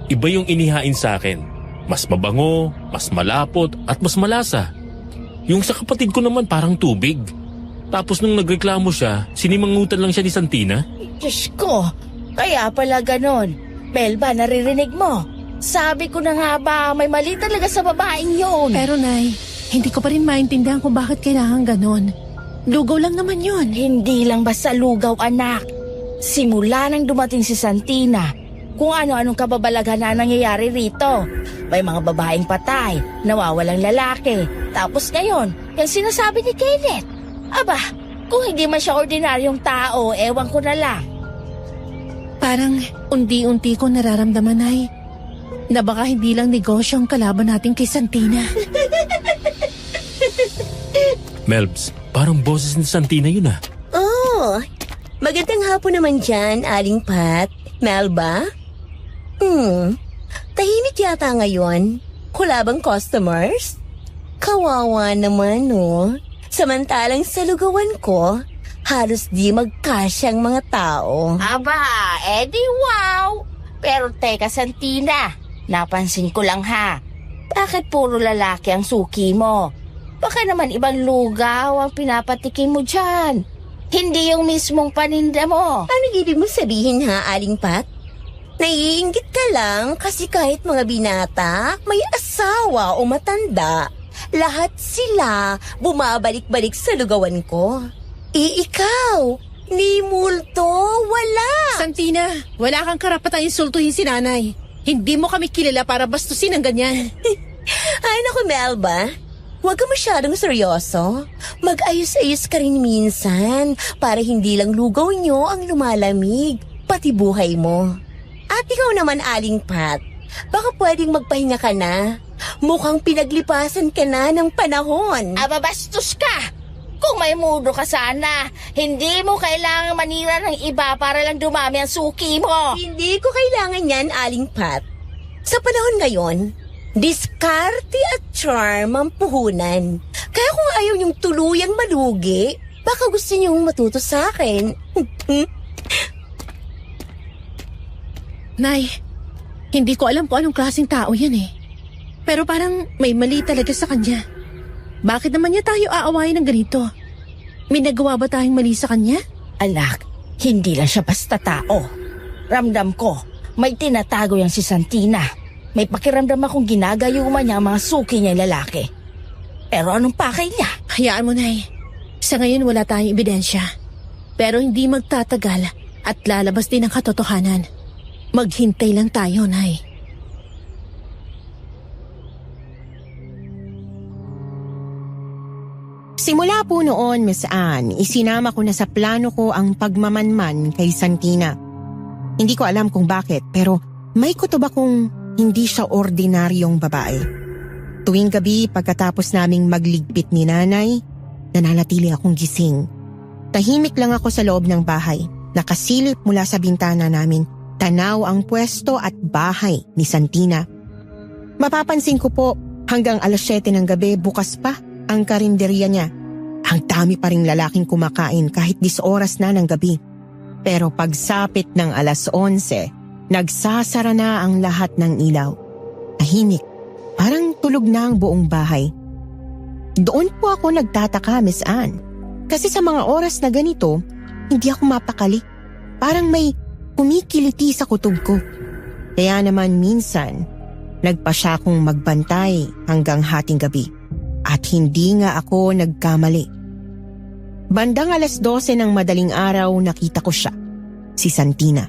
iba yung inihain sa akin. Mas mabango, mas malapot at mas malasa. Yung sa kapatid ko naman parang tubig. Tapos nung nagreklamo siya, sinimangutan lang siya ni Santina. Diyos ko, kaya pala ganon. Melba, naririnig mo? Sabi ko na nga ba, may mali talaga sa babaeng yun. Pero Nay, hindi ko pa rin maintindihan kung bakit kailangan ganon. Lugaw lang naman yun. Hindi lang basta lugaw, anak. Simula nang dumating si Santina, kung ano-anong kababalaghan na nangyayari rito. May mga babaeng patay, nawawalang lalaki. Tapos ngayon, yung sinasabi ni Kenneth. Aba, kung hindi man siya ordinaryong tao, ewan ko na lang. Parang unti-unti ko nararamdaman, Nay, na baka hindi lang negosyo ang kalaban natin kay Santina. Melbs, parang boses ni Santina yun ah. Oh, magandang hapon naman dyan, Aling Pat. Melba? Tahimik yata ngayon. Wala bang customers? Kawawa naman, no? Samantalang sa lugawan ko, halos di magkasyang mga tao. Aba, edi wow! Pero teka, Santina, napansin ko lang ha. Bakit puro lalaki ang suki mo? Baka naman ibang lugaw ang pinapatikim mo dyan. Hindi yung mismong paninda mo. Ano ibig mo sabihin ha, Aling Pat? Naiinggit ka lang kasi kahit mga binata, may asawa o matanda, lahat sila bumabalik-balik sa lugawan ko. Ikaw, ni multo, wala. Santina, wala kang karapatang insultuhin si nanay. Hindi mo kami kilala para bastusin ang ganyan. Ay naku, Melba. Huwag ka masyadong seryoso. Mag-ayos-ayos ka rin minsan para hindi lang lugaw nyo ang lumalamig, pati buhay mo. At ikaw naman, Aling Pat, baka pwedeng magpahinga ka na. Mukhang pinaglipasan ka na ng panahon. Aba, bastos ka! Kung may mudo ka sana, hindi mo kailangang manira ng iba para lang dumami ang suki mo. Hindi ko kailangan yan, Aling Pat. Sa panahon ngayon, diskarte at charm ang puhunan. Kaya kung ayaw niyong tuluyang malugi, baka gusto niyong matuto sa akin. Nay, hindi ko alam kung anong klaseng tao yan eh. Pero parang may mali talaga sa kanya. Bakit naman niya tayo aawayin ng ganito? May nagawa ba tayong mali sa kanya? Anak, hindi lang siya basta tao. Ramdam ko, may tinatago yang si Santina. May pakiramdam akong ginagayuman niya ang mga suki niya lalaki. Pero anong pakay niya? Hayaan mo, Nay. Sa ngayon wala tayong ebidensya. Pero hindi magtatagal at lalabas din ang katotohanan. Maghintay lang tayo, Nay. Simula po noon, Miss Anne, isinama ko na sa plano ko ang pagmamanman kay Santina. Hindi ko alam kung bakit, pero may kutob akong hindi siya ordinaryong babae. Tuwing gabi pagkatapos naming magligpit ni nanay, nananatili akong gising. Tahimik lang ako sa loob ng bahay. Nakasilip mula sa bintana namin, tanaw ang pwesto at bahay ni Santina. Mapapansin ko po hanggang 7:00 ng gabi bukas pa ang karinderya niya. Ang dami pa ring lalaking kumakain kahit 10 oras na ng gabi. Pero pagsapit ng 11:00, nagsasara na ang lahat ng ilaw. Tahimik, parang tulog na ang buong bahay. Doon po ako nagtataka, Miss Anne. Kasi sa mga oras na ganito, hindi ako mapakali. Parang may kumikiliti sa kutob ko. Kaya naman minsan, nagpa siya akong magbantay hanggang hating gabi. At hindi nga ako nagkamali. Bandang 12:00 ng madaling araw nakita ko siya, si Santina.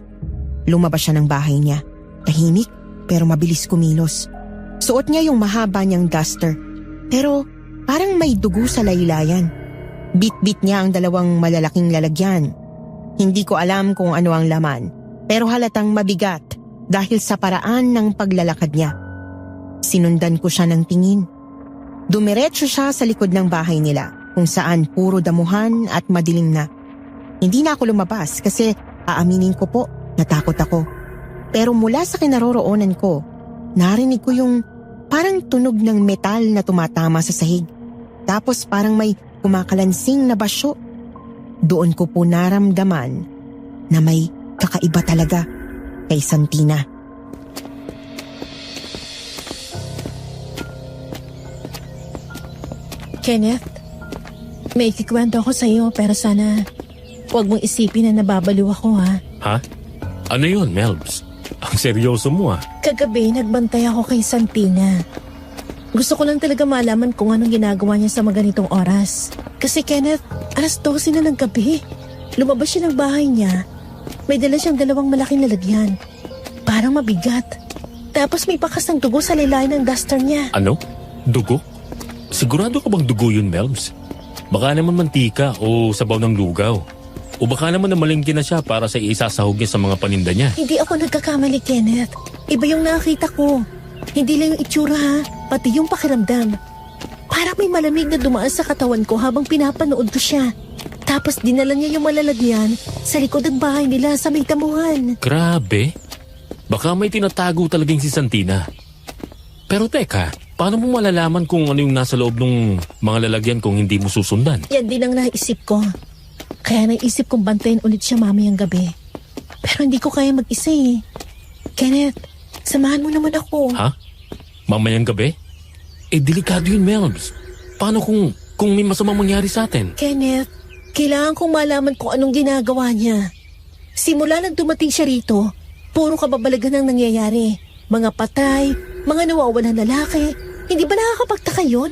Lumabas siya ng bahay niya. Tahimik pero mabilis kumilos. Suot niya yung mahaba niyang duster. Pero parang may dugo sa laylayan. Bit-bit niya ang 2 malalaking lalagyan. Hindi ko alam kung ano ang laman. Pero halatang mabigat dahil sa paraan ng paglalakad niya. Sinundan ko siya ng tingin. Dumiretso siya sa likod ng bahay nila kung saan puro damuhan at madilim na. Hindi na ako lumabas kasi aaminin ko po, natakot ako. Pero mula sa kinaroroonan ko, narinig ko yung parang tunog ng metal na tumatama sa sahig. Tapos parang may kumakalansing na basyo. Doon ko po naramdaman na may kakaiba talaga kay Santina. Kenneth, may ikikwento ako sa iyo pero sana huwag mong isipin na nababaliw ako ha. Ha? Ano yun, Melbs? Ang seryoso mo Kagabi nagbantay ako kay Santina. Gusto ko lang talaga malaman kung anong ginagawa niya sa mga ganitong oras. Kasi Kenneth, 12:00 na ng gabi. Lumabas siya ng bahay niya. May dala siyang 2 malaking lalagyan. Parang mabigat. Tapos may bakas ng dugo sa lilayan ng duster niya. Ano? Dugo? Sigurado ka bang dugo yun, Melbs? Baka naman mantika o sabaw ng lugaw. O baka naman namalingki na siya para sa isasahog niya sa mga paninda niya. Hindi ako nagkakamali, Kenneth. Iba yung nakita ko. Hindi lang yung itsura ha, pati yung pakiramdam. Parang may malamig na dumaan sa katawan ko habang pinapanood ko siya. Tapos dinala niya yung malalagyan sa likod ng bahay nila sa may damuhan. Grabe. Baka may tinatago talagang si Santina. Pero teka, paano mo malalaman kung ano yung nasa loob ng mga lalagyan kung hindi mo susundan? Yan din ang naisip ko. Kaya naisip kong bantayan ulit siya mamayang gabi. Pero hindi ko kaya mag-isa eh. Kenneth, samahan mo naman ako. Ha? Mamayang gabi? Delikado yun, Melbs. Paano kung may masamang mangyari sa atin? Kenneth, kailangan kong malaman kung anong ginagawa niya. Simula nang dumating siya rito, puro kababalagan ang nangyayari. Mga patay, mga nawawalan na lalaki. Hindi ba nakakapagtaka yun?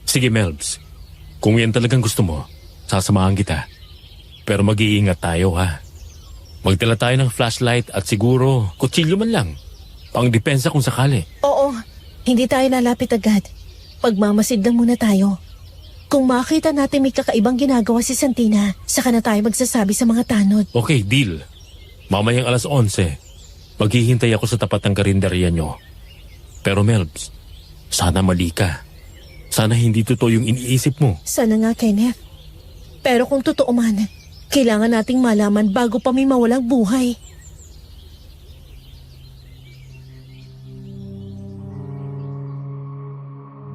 Sige, Melbs. Kung yan talagang gusto mo, sasamahan kita. Pero mag-iingat tayo, ha? Magdala tayo ng flashlight at siguro kutsilyo man lang. Pang-depensa kung sakali. Oo, hindi tayo lalapit agad. Pagmamasid lang muna tayo. Kung makita natin may kakaibang ginagawa si Santina, saka na tayo magsasabi sa mga tanod. Okay, deal. Mamayang 11:00, maghihintay ako sa tapat ng karinderya nyo. Pero Melbs, sana mali ka. Sana hindi totoo yung iniisip mo. Sana nga, Kenneth. Pero kung totoo man, kailangan nating malaman bago pa may mawalang buhay.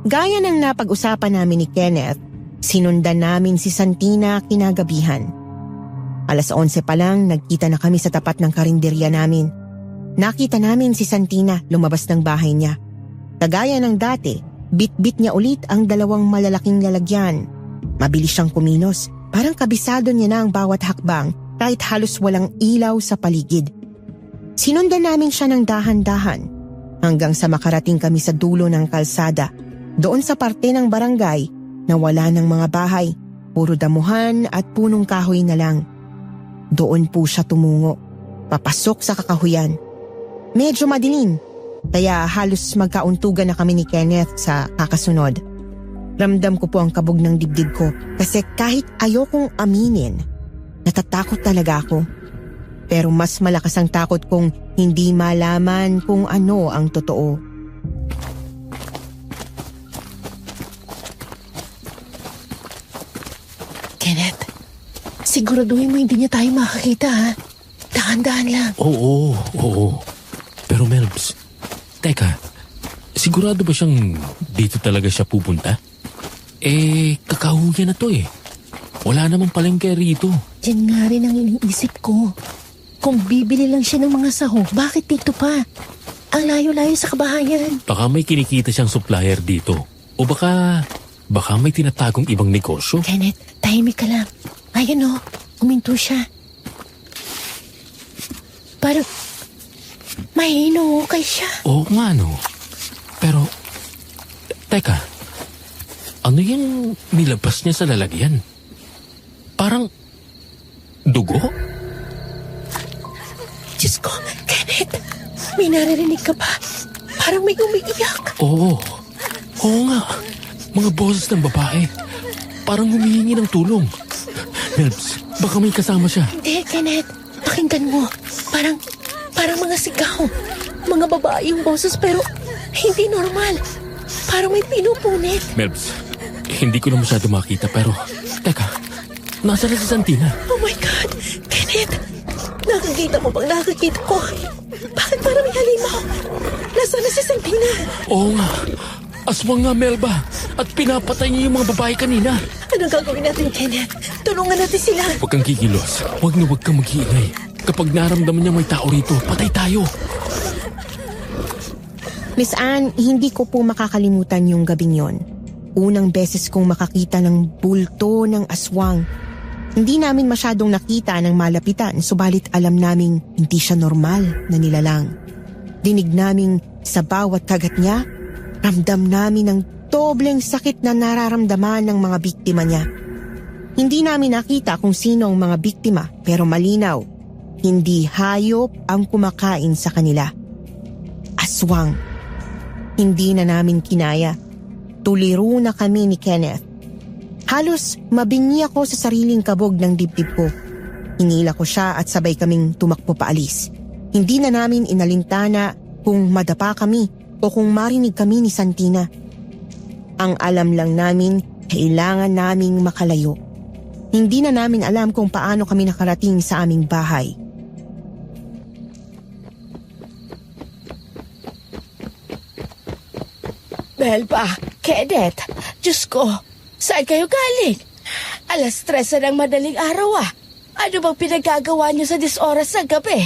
Gaya ng napag-usapan namin ni Kenneth, sinundan namin si Santina kinagabihan. 11:00 pa lang, nagkita na kami sa tapat ng karinderya namin. Nakita namin si Santina lumabas ng bahay niya. Kagaya ng dati, bit-bit niya ulit ang 2 malalaking lalagyan. Mabilis siyang kumilos, parang kabisado niya na ang bawat hakbang kahit halos walang ilaw sa paligid. Sinundan namin siya ng dahan-dahan hanggang sa makarating kami sa dulo ng kalsada. Doon sa parte ng barangay na wala ng mga bahay, puro damuhan at punong kahoy na lang. Doon po siya tumungo, papasok sa kakahuyan. Medyo madilim, kaya halos magkauntugan na kami ni Kenneth sa kakasunod. Ramdam ko po ang kabog ng dibdib ko kasi kahit ayokong aminin, natatakot talaga ako. Pero mas malakas ang takot kong hindi malaman kung ano ang totoo. Kenneth, siguraduhin mo hindi niya tayo makakita ha. Dahan-dahan lang. Oo. Pero Melbs, teka, sigurado ba siyang dito talaga siya pupunta? Kakahuyan na to eh. Wala namang palengke rito. Yan nga rin ang iniisip ko. Kung bibili lang siya ng mga sahog, bakit dito pa? Ang layo-layo sa kabahayan. Baka may kinikita siyang supplier dito. O baka may tinatagong ibang negosyo. Kenneth, tahimik ka lang. Ayun o, uminto siya. Parang may inuukay siya. Oo nga no. Pero, teka, ano yung nilabas niya sa lalagyan? Parang dugo? Diyos ko, Kenneth, may naririnig ka ba? Parang may umiiyak. Oo nga. Mga boses ng babae. Parang humihingi ng tulong. Melbs, baka may kasama siya. Hindi, Kenneth. Pakinggan mo. Parang Parang mga sigaw. Mga babae yung boses pero hindi normal. Parang may pinupunit. Melbs, hindi ko na masyado makita pero... Teka, nasa na si Santina? Oh my God! Kenneth! Nakikita mo bang nakikita ko? Bakit parang may halimaw? Nasaan na si Santina? Oo nga, aswang nga Melba. At pinapatay niya yung mga babae kanina. Anong gagawin natin, Kenneth? Tulungan natin sila. Huwag kang kikilos. Huwag na huwag kang mag-iingay. Kapag naramdaman niya may tao rito, patay tayo. Miss Anne, hindi ko po makakalimutan yung gabing yon. Unang beses kong makakita ng bulto ng aswang. Hindi namin masyadong nakita ng malapitan, subalit alam naming hindi siya normal na nilalang. Dinig naming sa bawat kagat niya, ramdam namin ng dobleng sakit na nararamdaman ng mga biktima niya. Hindi namin nakita kung sino ang mga biktima, pero malinaw, hindi hayop ang kumakain sa kanila. Aswang. Hindi na namin kinaya. Tuliro na kami ni Kenneth. Halos mabingi ako sa sariling kabog ng dibdib ko. Inila ko siya at sabay kaming tumakbo paalis. Hindi na namin inalintana kung madapa kami o kung marinig kami ni Santina. Ang alam lang namin, kailangan naming makalayo. Hindi na namin alam kung paano kami nakarating sa aming bahay. Melba, Kenneth, Diyos ko, saan kayo galing? 3:00 na ng madaling araw ah. Ano bang pinagagawa niyo sa 10 oras ng gabi?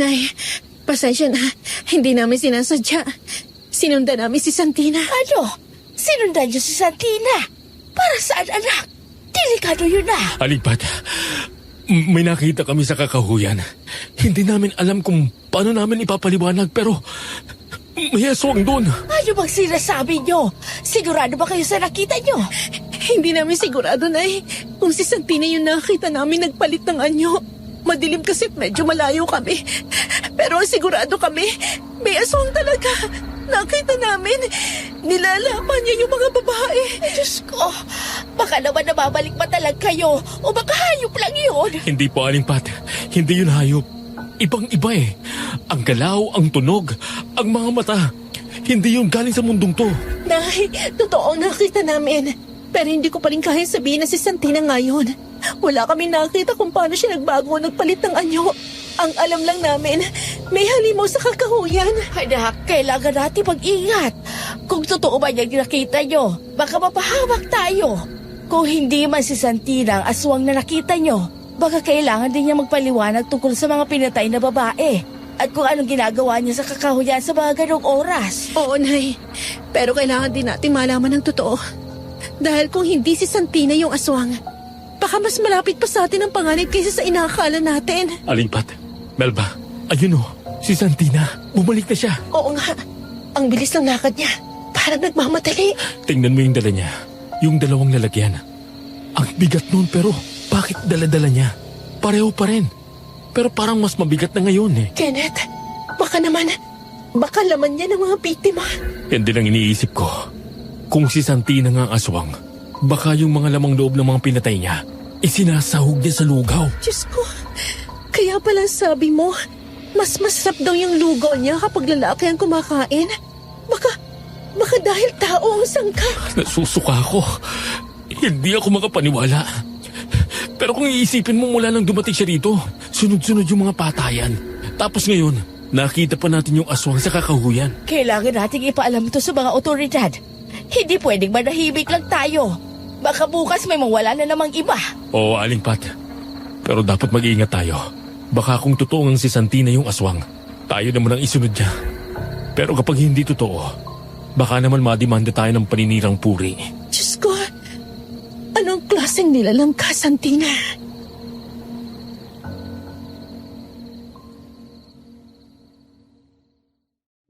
Nay, pasensya na. Hindi namin sinasadya. Sinundan namin si Santina. Ano? Sinundan niyo si Santina? Para saan, anak? Delikado yun ah. Alingpat, may nakita kami sa kakahuyan. Hindi namin alam kung paano namin ipapaliwanag pero may aswang doon. Ano bang sinasabi niyo? Sigurado ba kayo sa nakita niyo? Hindi namin sigurado, Nay. Kung si Santina yung nakita namin nagpalit ng anyo. Madilim kasi at medyo malayo kami. Pero sigurado kami, may aswang talaga. Nakita namin, nilalaman niya yung mga babae. Diyos ko, baka naman nababalik pa talaga kayo o baka hayop lang yun. Hindi po, Alingpat. Hindi yun hayop. Ibang-iba eh. Ang galaw, ang tunog, ang mga mata. Hindi yung galing sa mundong to. Nay, totoo ang nakita namin. Pero hindi ko pa rin kaya sabihin na si Santina ngayon. Wala kami nakita kung paano siya nagbago o nagpalit ng anyo. Ang alam lang namin, may halimaw sa kakahuyan. Anak, kailangan natin mag-ingat. Kung totoo ba yung nakita nyo, baka mapahamak tayo. Kung hindi man si Santina ang aswang na nakita nyo, baka kailangan din niya magpaliwanag tungkol sa mga pinatay na babae. At kung anong ginagawa niya sa kakahuyan sa mga ganong oras. Oo, Nay. Pero kailangan din natin malaman ng totoo. Dahil kung hindi si Santina yung aswang, baka mas malapit pa sa atin ang panganib kaysa sa inaakala natin. Alingpat, Melba, ayun o, si Santina. Bumalik na siya. Oo nga. Ang bilis ng lakad niya. Parang nagmamadali. Tingnan mo yung dala niya. Yung dalawang lalagyan. Ang bigat nun pero bakit dala-dala niya? Pareho pa rin. Pero parang mas mabigat na ngayon eh. Kenneth, baka laman niya ng mga biktima. Yan din ang iniisip ko. Kung si Santina nga ang aswang, baka yung mga lamang loob ng mga pinatay niya, isinasahog niya sa lugaw. Diyos ko, kaya pala sabi mo, mas masarap daw yung lugaw niya kapag lalaki ang kumakain. Baka dahil tao ang sangka. Nasusuka ako. Hindi ako makapaniwala. Pero kung iisipin mo mula nang dumating siya rito, sunod-sunod yung mga patayan. Tapos ngayon, nakita pa natin yung aswang sa kakahuyan. Kailangan nating ipaalam to sa mga otoridad. Hindi pwedeng manahimik lang tayo. Baka bukas may mawala na namang iba. Oo, Alingpat. Pero dapat mag-iingat tayo. Baka kung totoo ang si Santina yung aswang, tayo naman ang isunod niya. Pero kapag hindi totoo, baka naman madimanda tayo ng paninirang puri. Diyos ko, anong klaseng nilalang ka, Santina?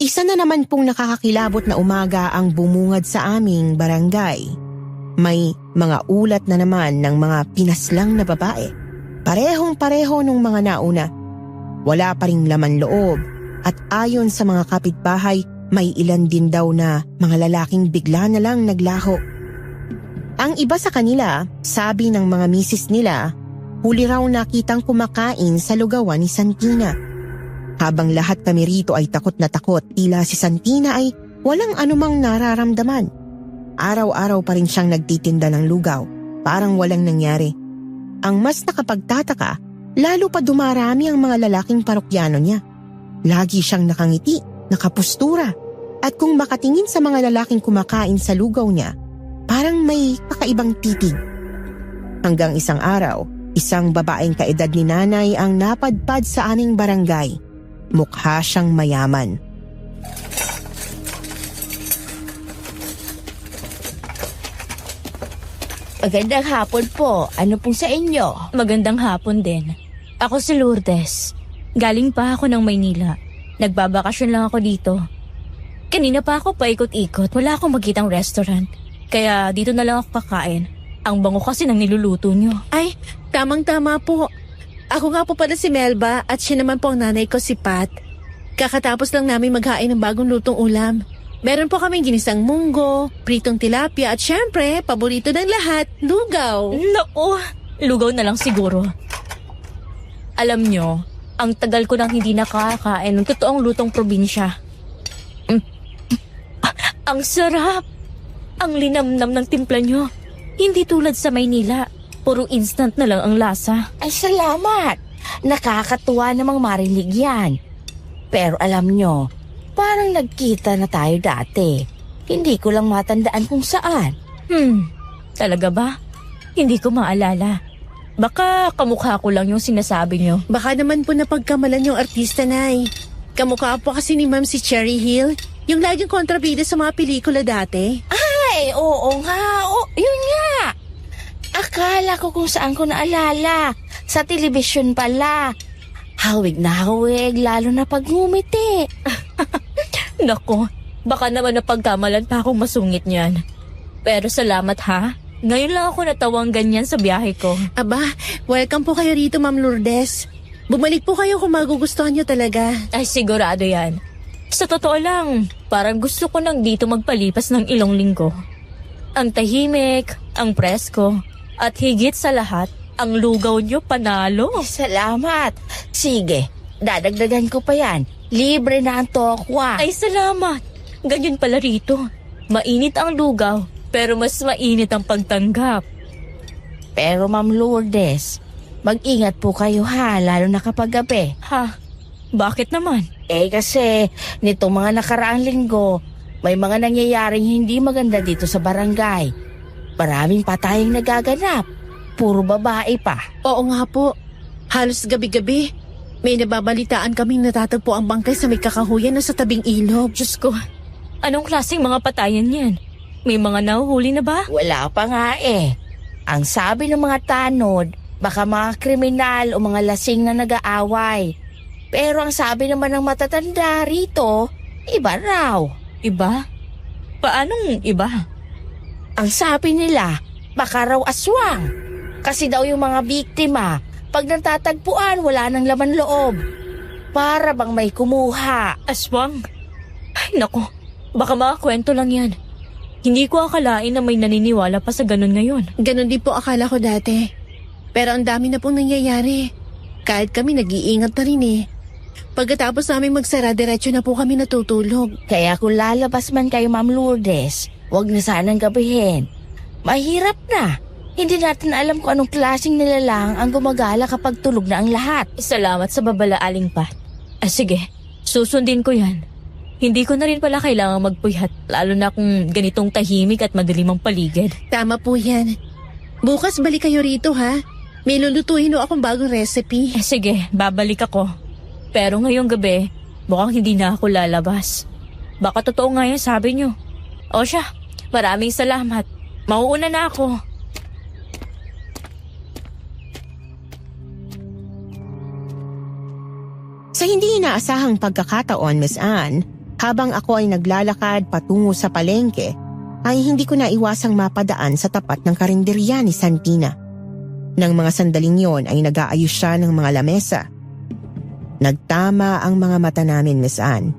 Isa na naman pong nakakakilabot na umaga ang bumungad sa aming barangay. May mga ulat na naman ng mga pinaslang na babae. Parehong-pareho nung mga nauna. Wala pa ring laman loob at ayon sa mga kapitbahay, may ilan din daw na mga lalaking bigla na lang naglaho. Ang iba sa kanila, sabi ng mga misis nila, huli raw nakitang kumakain sa lugawan ni Santina. Habang lahat kami rito ay takot na takot, tila si Santina ay walang anumang nararamdaman. Araw-araw pa rin siyang nagtitinda ng lugaw, parang walang nangyari. Ang mas nakapagtataka, lalo pa dumarami ang mga lalaking parokyano niya. Lagi siyang nakangiti, nakapustura, at kung makatingin sa mga lalaking kumakain sa lugaw niya, parang may kakaibang titig. Hanggang isang araw, isang babaeng kaedad ni nanay ang napadpad sa aming barangay. Mukha siyang mayaman. Magandang hapon po. Ano pong sa inyo? Magandang hapon din. Ako si Lourdes. Galing pa ako ng Maynila. Nagbabakasyon lang ako dito. Kanina pa ako paikot-ikot. Wala akong makitang restaurant. Kaya dito na lang ako kakain. Ang bango kasi ng niluluto nyo. Ay, tamang-tama po. Ako nga po pala si Melba at siya naman po ang nanay ko si Pat. Kakatapos lang namin maghain ng bagong lutong ulam. Meron po kaming ginisang munggo, pritong tilapia at syempre, paborito ng lahat, lugaw. Naku, lugaw na lang siguro. Alam nyo, ang tagal ko nang hindi nakakain ng totoong lutong probinsya. Ang sarap! Ang linamnam ng timpla nyo. Hindi tulad sa Maynila. Puro instant na lang ang lasa. Ay, salamat. Nakakatuwa namang marinig yan. Pero alam nyo, parang nagkita na tayo dati. Hindi ko lang matandaan kung saan. Talaga ba? Hindi ko maalala. Baka kamukha ko lang yung sinasabi nyo. Baka naman po napagkamalan yung artista, Nay. Kamukha po kasi ni Ma'am si Cherry Hill, yung laging kontrabida sa mga pelikula dati. Ay, oo nga. Yun nga. Akala ko kung saan ko naalala. Sa telebisyon pala. Hawig na hawig, lalo na pag ngumiti. Nako, baka naman napagkamalan pa akong masungit niyan. Pero salamat ha. Ngayon lang ako natawang ganyan sa biyahe ko. Aba, welcome po kayo rito, Ma'am Lourdes. Bumalik po kayo kung magugustuhan nyo talaga. Ay, sigurado yan. Sa totoo lang, parang gusto ko nang dito magpalipas ng ilang linggo. Ang tahimik, ang presko, at higit sa lahat, ang lugaw nyo panalo. Salamat. Sige, dadagdagan ko pa yan. Libre na ang tokwa. Ay, salamat. Ganyan pala rito. Mainit ang lugaw, pero mas mainit ang pagtanggap. Pero Ma'am Lourdes, mag-ingat po kayo ha, lalo na kapag gabi. Ha? Bakit naman? Kasi nitong mga nakaraang linggo, may mga nangyayaring hindi maganda dito sa barangay. Maraming patayang nagaganap. Puro babae pa. Oo nga po. Halos gabi-gabi, may nababalitaan kaming natatagpo ang bangkay sa may kakahuyan na sa tabing ilog. Diyos ko, anong klaseng mga patayan yan? May mga nahuhuli na ba? Wala pa nga eh. Ang sabi ng mga tanod, baka mga kriminal o mga lasing na nag-aaway. Pero ang sabi naman ng matatanda rito, iba raw. Iba? Paanong iba? Ang sabi nila, baka raw aswang. Kasi daw yung mga biktima, pag natatagpuan, wala nang laman loob. Para bang may kumuha. Aswang? Ay, naku. Baka mga kwento lang yan. Hindi ko akalain na may naniniwala pa sa ganun ngayon. Ganon din po akala ko dati. Pero ang dami na pong nangyayari. Kahit kami nag-iingat na rin eh. Pagkatapos namin magsara, diretso na po kami natutulog. Kaya kung lalabas man kayo, Ma'am Lourdes, huwag na sanang gabihin. Mahirap na. Hindi natin alam kung anong klaseng nilalang ang gumagala kapag tulog na ang lahat. Salamat sa babala, Aling Pat. Sige, susundin ko yan. Hindi ko na rin pala kailangang magpuyat, lalo na kung ganitong tahimik at madilim ang paligid. Tama po yan. Bukas balik kayo rito ha. May lulutuin o akong bagong recipe. Sige, babalik ako. Pero ngayong gabi, mukhang hindi na ako lalabas. Baka totoo nga yan sabi nyo. O siya, maraming salamat. Mauuna na ako. Sa hindi inaasahang pagkakataon, Miss Anne, habang ako ay naglalakad patungo sa palengke, ay hindi ko naiwasang mapadaan sa tapat ng karinderya ni Santina. Nang mga sandaling yon ay nag-aayos siya ng mga lamesa. Nagtama ang mga mata namin, Miss Anne.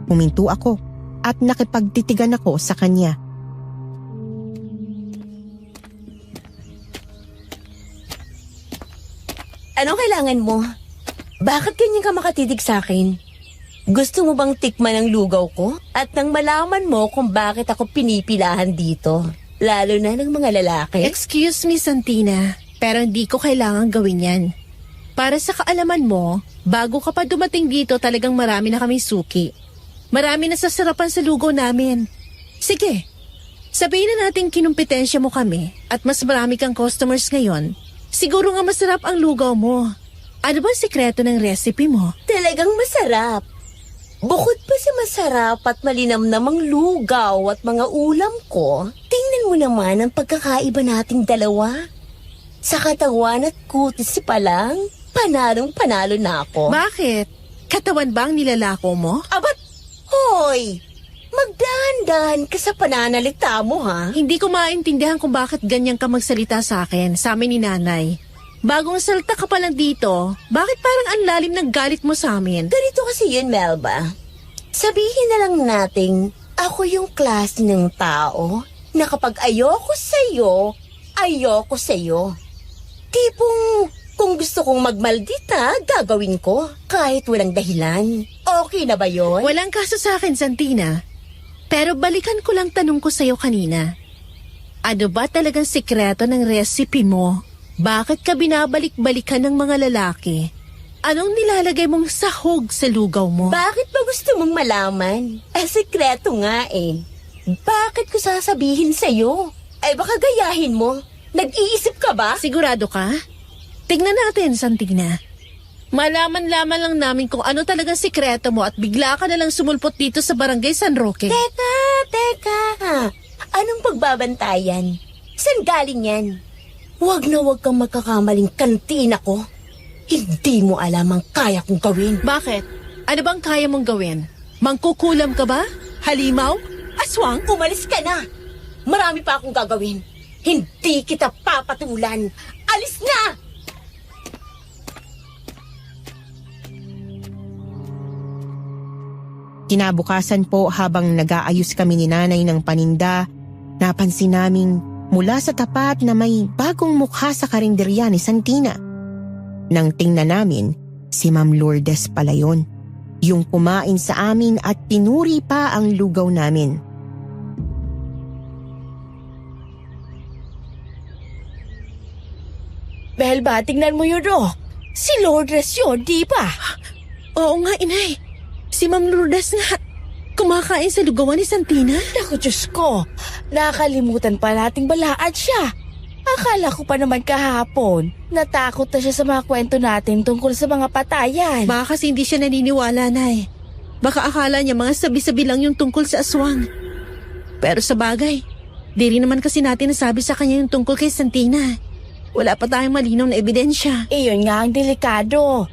Huminto ako at nakipagtitigan ako sa kanya. Anong kailangan mo? Bakit ganyan ka makatitig sa akin? Gusto mo bang tikman ang lugaw ko? At nang malaman mo kung bakit ako pinipilahan dito, lalo na ng mga lalaki? Excuse me, Santina, pero hindi ko kailangan gawin yan. Para sa kaalaman mo, bago ka pa dumating dito talagang marami na kaming suki. Marami na sasarapan sa lugaw namin. Sige, sabihin na natin kinumpetensya mo kami at mas marami kang customers ngayon. Siguro nga masarap ang lugaw mo. Ano ba ang sikreto ng recipe mo? Talagang masarap. Bukod pa sa masarap at malinamnamang lugaw at mga ulam ko, tingnan mo naman ang pagkakaiba nating dalawa. Sa katawan at kutis pa lang, panalong-panalo na ako. Bakit? Katawan ba ang nilalako mo? Abat, hoy! Magdahan-dahan ka sa pananalita mo, ha? Hindi ko maintindihan kung bakit ganyan ka magsalita sa akin, sa amin ni nanay. Bagong salta ka pa lang dito, bakit parang ang lalim ng galit mo sa amin? Ganito kasi yun, Melba. Sabihin na lang nating ako yung klase ng tao na kapag ayoko sa'yo, ayoko sa'yo. Tipong kung gusto kong magmaldita, gagawin ko kahit walang dahilan. Okay na ba yun? Walang kaso sa akin, Santina. Pero balikan ko lang tanong ko sa'yo kanina. Ano ba talagang sikreto ng recipe mo? Bakit ka binabalik-balikan ng mga lalaki? Anong nilalagay mong sahog sa lugaw mo? Bakit ba gusto mong malaman? Sikreto nga eh. Bakit ko sasabihin sa'yo? Ay baka gayahin mo. Nag-iisip ka ba? Sigurado ka? Tingnan natin, Santina. Malaman-laman lang namin kung ano talagang sikreto mo at bigla ka nalang sumulpot dito sa Barangay San Roque. Teka. Anong pagbabantayan? Saan galing yan? Huwag na huwag kang magkakamaling kantina ko. Hindi mo alam ang kaya kong gawin. Bakit? Ano bang kaya mong gawin? Mangkukulam ka ba? Halimaw? Aswang? Umalis ka na. Marami pa akong gagawin. Hindi kita papatulan. Alis na! Kinabukasan po habang nag-aayos kami ni nanay ng paninda, napansin naming mula sa tapat na may bagong mukha sa karinderya ni Santina. Nang tingnan namin, si Ma'am Lourdes pala yun. Yung kumain sa amin at pinuri pa ang lugaw namin. Melba, tingnan mo yun Si Lourdes yun, di ba? Oo nga, inay. Si Ma'am Lourdes nga. Kumakain sa lugawan ni Santina. Naku, Diyos ko. Nakalimutan pa nating balaan siya. Akala ko pa naman kahapon. Natakot na siya sa mga kwento natin tungkol sa mga patayan. Baka kasi hindi siya naniniwala, nay. Baka akala niya mga sabi-sabi lang yung tungkol sa aswang. Pero sa bagay, di rin naman kasi natin nasabi sa kanya yung tungkol kay Santina. Wala pa tayong malinaw na ebidensya. Iyon nga ang delikado.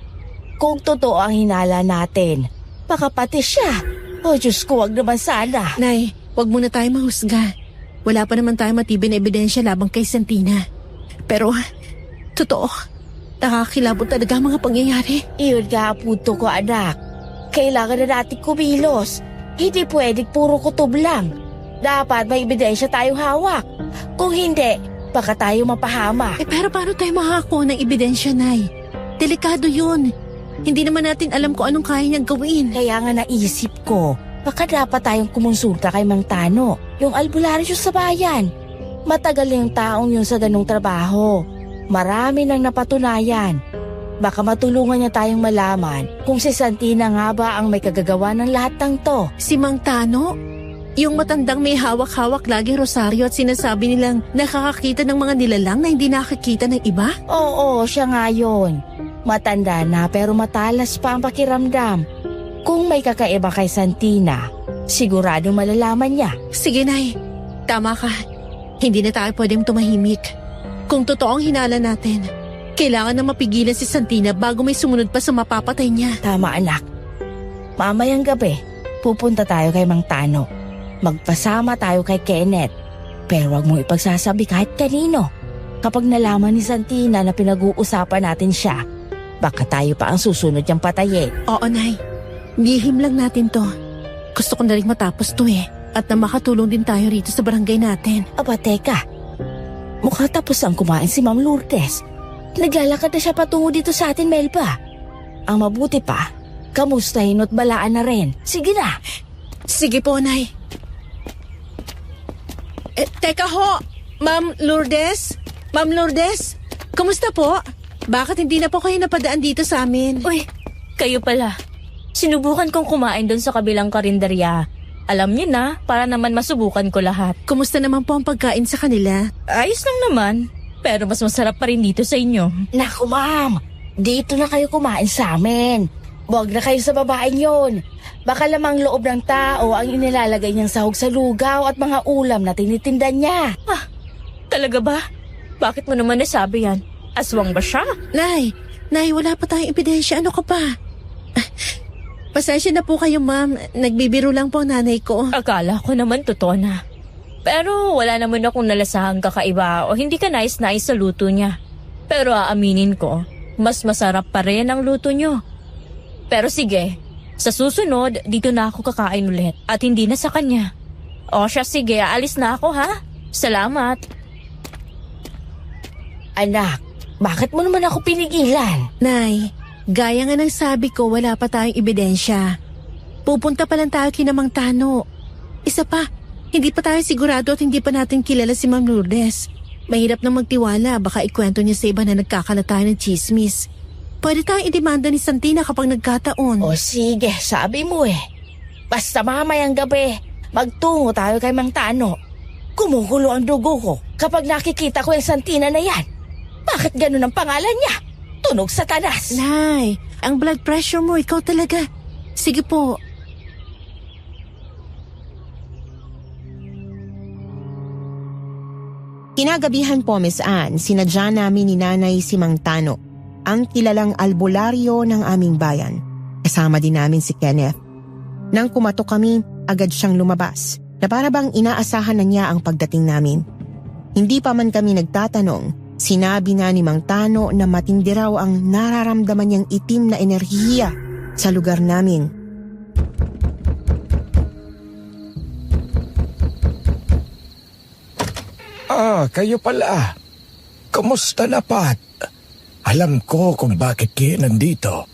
Kung totoo ang hinala natin, baka pati siya. Oh, Diyos ko, wag naman sana. Nay, wag muna tayo mahusga. Wala pa naman tayong matibay na ebidensya labang kay Santina. Pero, totoo, nakakilabot talaga ang mga pangyayari. Iyon nga ang punto ko, anak. Kailangan na natin kumilos. Hindi pwedeng puro kutob lang. Dapat may ebidensya tayong hawak. Kung hindi, baka tayo mapahamak. Pero paano tayo makakakuha ng ebidensya, Nay? Delikado yun. Hindi naman natin alam kung anong kaya niyang gawin. Kaya nga naisip ko, baka dapat tayong kumonsulta kay Mang Tano, yung albularyo sa bayan. Matagal yung taong yun sa ganung trabaho. Marami nang napatunayan. Baka matulungan niya tayong malaman kung si Santina nga ba ang may kagagawa ng lahat ng to. Si Mang Tano? Yung matandang may hawak-hawak laging rosaryo at sinasabi nilang nakakakita ng mga nilalang na hindi nakakita ng iba? Oo, siya nga yun. Matanda na pero matalas pa ang pakiramdam. Kung may kakaiba kay Santina, sigurado malalaman niya. Sige, Nay. Tama ka. Hindi na tayo pwedeng tumahimik. Kung totoo ang hinala natin, kailangan na mapigilan si Santina bago may sumunod pa sa mapapatay niya. Tama, anak. Mamayang gabi, pupunta tayo kay Mang Tano. Magpasama tayo kay Kenneth. Pero wag mo ipagsasabi kahit kanino. Kapag nalaman ni Santina na pinag-uusapan natin siya, baka tayo pa ang susunod niyang patayin. Oo, Nay. Lihim lang natin to. Gusto ko na rin matapos to eh. At na makatulong din tayo rito sa barangay natin. Aba, teka. Mukha tapos ang kumain si Ma'am Lourdes. Naglalakad na siya patungo dito sa atin, Melba. Ang mabuti pa, kamustahin at balaan na rin. Sige na. Sige po, Nay. Teka ho, Ma'am Lourdes? Ma'am Lourdes, kumusta po? Bakit hindi na po kayo napadaan dito sa amin? Uy, kayo pala. Sinubukan kong kumain doon sa kabilang karinderya. Alam niyo na, para naman masubukan ko lahat. Kumusta naman po ang pagkain sa kanila? Ayos lang naman, pero mas masarap pa rin dito sa inyo. Naku ma'am, dito na kayo kumain sa amin. Huwag na kayo sa babaeng yon. Baka lamang loob ng tao ang inilalagay niyang sahog sa lugaw at mga ulam na tinitinda niya. Talaga ba? Bakit mo naman nasabi yan? Aswang ba siya? Nay, wala pa tayong ebidensya. Ano ka pa? Pasensya na po kayo, ma'am. Nagbibiro lang po ang nanay ko. Akala ko naman totoo na. Pero wala naman akong nalasahang kakaiba o hindi ka nais-nais sa luto niya. Pero aaminin ko, mas masarap pa rin ang luto niyo. Pero sige, sa susunod, dito na ako kakain ulit at hindi na sa kanya. O siya, sige, aalis na ako ha. Salamat. Anak, bakit mo naman ako pinigilan? Nay, gaya nga ng sabi ko, wala pa tayong ebidensya. Pupunta pa lang tayo kina Mang Tano. Isa pa, hindi pa tayo sigurado at hindi pa natin kilala si Ma'am Lourdes. Mahirap na magtiwala, baka ikwento niya sa iba na nagkakalat tayo ng chismis. Pwede tayong idemanda ni Santina kapag nagkataon. O sige, sabi mo eh. Basta mamayang gabi, magtungo tayo kay Mang Tano. Kumukulo ang dugo ko kapag nakikita ko yung Santina na yan. Bakit ganun ang pangalan niya? Tunog Satanas. Nay, ang blood pressure mo, ikaw talaga. Sige po. Kinagabihan po, Miss Anne, sinadya namin ni Nanay si Mang Tano, ang kilalang albularyo ng aming bayan. Kasama din namin si Kenneth. Nang kumatok kami, agad siyang lumabas na para bang inaasahan na niya ang pagdating namin. Hindi pa man kami nagtatanong, sinabi na ni Mang Tano na matindi raw ang nararamdaman niyang itim na enerhiya sa lugar namin. Kayo pala. Kumusta na, Pat? Alam ko kung bakit kayo nandito.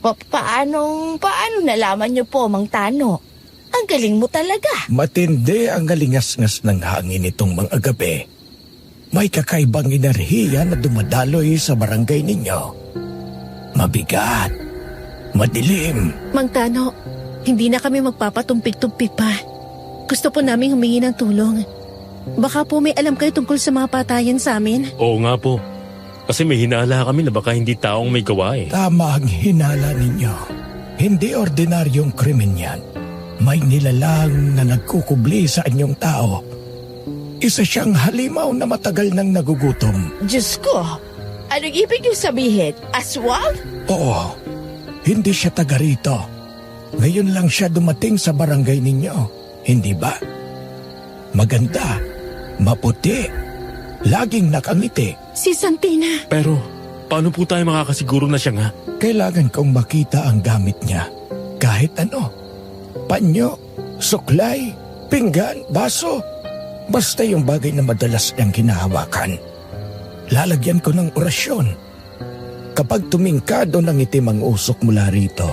Paano nalaman niyo po, Mang Tano? Ang galing mo talaga. Matindi ang galingas-ngas ng hangin itong mga gabi. May kakaibang enerhiya na dumadaloy sa barangay ninyo. Mabigat. Madilim. Mang Tano, hindi na kami magpapatumpik-tumpik pa. Gusto po namin humingi ng tulong. Baka po may alam kayo tungkol sa mga patayan sa amin. Oo nga po. Kasi may hinala kami na baka hindi taong may gawa eh. Tama ang hinala ninyo. Hindi ordinaryong krimen yan. May nilalang na nagkukubli sa anyong tao. Isa siyang halimaw na matagal nang nagugutom. Diyos ko, anong ibig niyo sabihin? Aswang? Oo, hindi siya taga rito. Ngayon lang siya dumating sa barangay ninyo. Hindi ba? Maganda, maputi, laging nakangiti. Si Santina. Pero, paano po tayo makakasiguro na siya nga? Kailangan kong makita ang gamit niya. Kahit ano. Panyo, suklay, pinggan, baso. Basta yung bagay na madalas niyang hinahawakan. Lalagyan ko ng orasyon. Kapag tumingkado ng itim ang usok mula rito,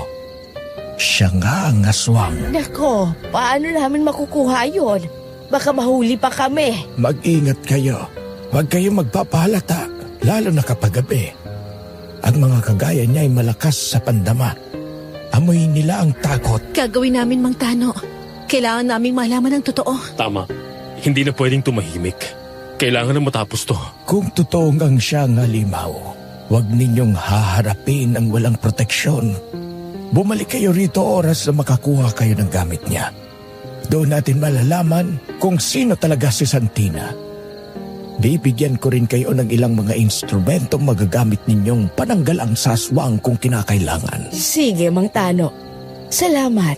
siya nga ang aswang. Nako, paano namin makukuha yun? Baka mahuli pa kami. Mag-ingat kayo. Huwag kayong magpapahalata, lalo na kapag gabi. Ang mga kagaya niya ay malakas sa pandama. Amoy nila ang takot. Gagawin namin, Mang Tano. Kailangan naming malaman ang totoo. Tama. Hindi na pwedeng tumahimik. Kailangan na matapos to. Kung totoong ang siya ang halimaw, huwag ninyong haharapin ang walang proteksyon. Bumalik kayo rito oras na makakuha kayo ng gamit niya. Doon natin malalaman kung sino talaga si Santina. Bibigyan ko rin kayo ng ilang mga instrumentong magagamit ninyong pananggal ang saswang kung kinakailangan. Sige, Mang Tano. Salamat.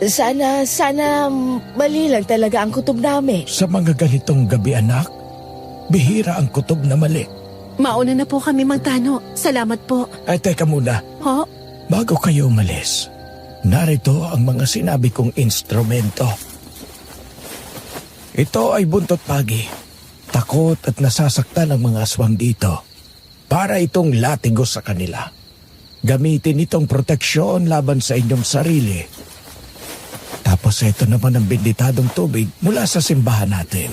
Sana mali lang talaga ang kutob namin. Sa mga ganitong gabi, anak, bihira ang kutob na mali. Mauna na po kami, Mang Tano. Salamat po. Ay, teka muna. Ho? Bago kayo umalis, narito ang mga sinabi kong instrumento. Ito ay buntot pagi. Takot at nasasaktan ang mga aswang dito. Para itong latigo sa kanila. Gamitin itong proteksyon laban sa inyong sarili. Tapos ito naman ang benditadong tubig mula sa simbahan natin.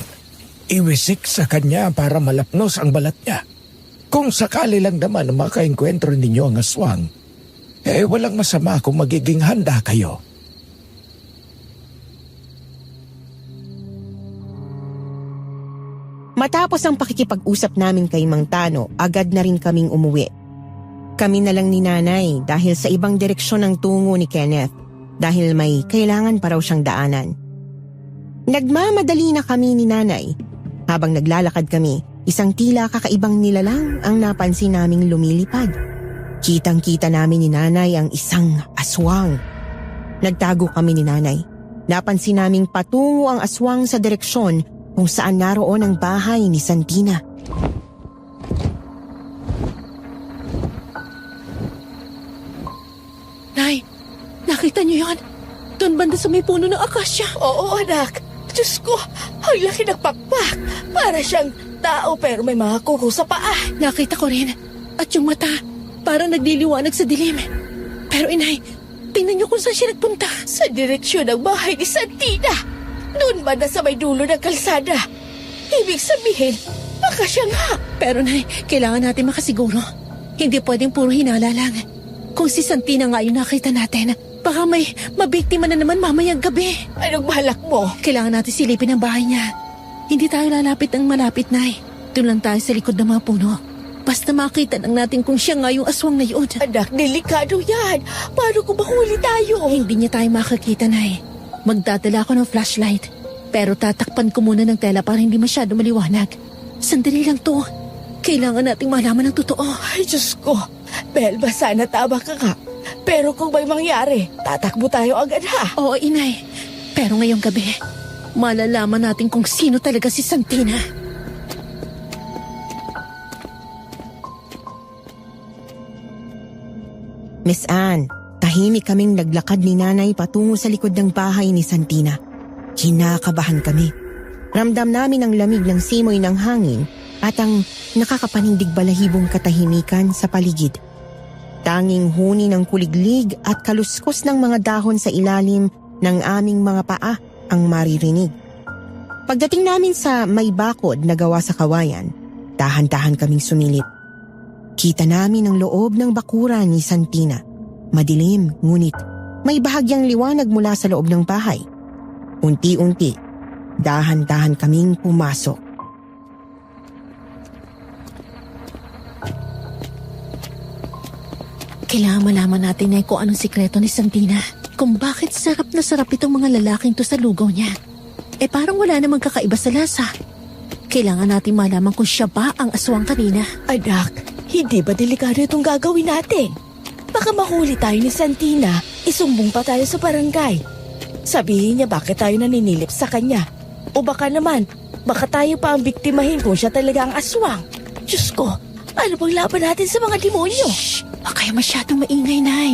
Iwisik sa kanya para malapnos ang balat niya. Kung sakali lang naman makaengkwentro ninyo ang aswang, walang masama kung magiging handa kayo. Matapos ang pakikipag-usap namin kay Mang Tano, agad na rin kaming umuwi. Kami na lang ni Nanay dahil sa ibang direksyon ang tungo ni Kenneth dahil may kailangan pa raw siyang daanan. Nagmamadali na kami ni Nanay. Habang naglalakad kami, isang tila kakaibang nilalang ang napansin naming lumilipad. Kitang-kita namin ni Nanay ang isang aswang. Nagtago kami ni Nanay. Napansin naming patungo ang aswang sa direksyon kung saan naroon ang bahay ni Santina. Nay, nakita niyo yon? Doon banda sa may puno ng akasya. Oo, anak. Diyos ko, ang laki ng pakpak. Para siyang tao pero may mga kuko sa paa. Nakita ko rin. At yung mata, parang nagliliwanag sa dilim. Pero inay, tingnan niyo kung saan siya nagpunta. Sa direksyon ng bahay ni Santina. Doon banda sa may dulo ng kalsada. Ibig sabihin, baka siya nga. Pero nay, kailangan natin makasiguro. Hindi pwedeng puro hinala lang. Kung si Santina nga yung nakita natin, baka may mabiktima na naman mamayang gabi. Anong balak mo? Kailangan natin silipin ang bahay niya. Hindi tayo lalapit ng malapit, nay. Doon lang tayo sa likod ng mga puno. Basta makita lang natin kung siya nga yung aswang na yun. Anak, delikado yan. Paano kung mahuli tayo? Hindi niya tayo makakita, nay. Magdadala ako ng flashlight. Pero tatakpan ko muna ng tela para hindi masyado maliwanag. Sandali lang to. Kailangan nating malaman ng totoo. Ay, Diyos ko. Belba, sana tama ka nga. Pero kung may mangyari, tatakbo tayo agad ha. Oo, inay. Pero ngayong gabi, malalaman natin kung sino talaga si Santina. Miss Anne, tahimik kaming naglakad ni Nanay patungo sa likod ng bahay ni Santina. Kinakabahan kami. Ramdam namin ang lamig ng simoy ng hangin at ang nakakapanindig balahibong katahimikan sa paligid. Tanging huni ng kuliglig at kaluskos ng mga dahon sa ilalim ng aming mga paa ang maririnig. Pagdating namin sa may bakod na gawa sa kawayan, dahan-dahan kaming sumilip. Kita namin ang loob ng bakuran ni Santina. Madilim, ngunit may bahagyang liwanag mula sa loob ng bahay. Unti-unti, dahan-dahan kaming pumasok. Kailangan malaman natin na kung anong sikreto ni Santina. Kung bakit sarap na sarap itong mga lalaking to sa lugaw niya. Parang wala namang kakaiba sa lasa. Kailangan natin malaman kung siya ba ang aswang kanina. Anak, hindi ba delikado itong gagawin natin? Baka mahuli tayo ni Santina, isumbong pa tayo sa barangay. Sabihin niya bakit tayo naninilip sa kanya. O baka naman, baka tayo pa ang biktimahin kung siya talaga ang aswang. Diyos ko, ano bang laban natin sa mga demonyo? Shh! Huwag kayo masyadong maingay, Nay.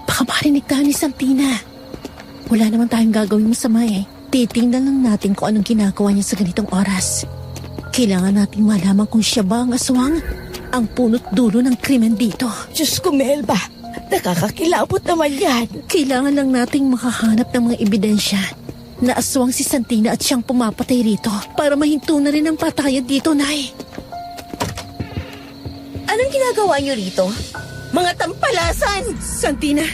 Baka marinig tayo ni Santina. Wala naman tayong gagawin masama eh. Titingnan lang natin kung anong ginagawa niya sa ganitong oras. Kailangan nating malaman kung siya ba ang aswang, ang punot dulo ng krimen dito. Diyos ko, Melba, nakakakilabot naman yan. Kailangan lang nating makahanap ng mga ebidensya na aswang si Santina at siyang pumapatay rito para mahinto na rin ang patayan dito, Nay. Anong ginagawa niyo rito? Mga tampalasan! Santina,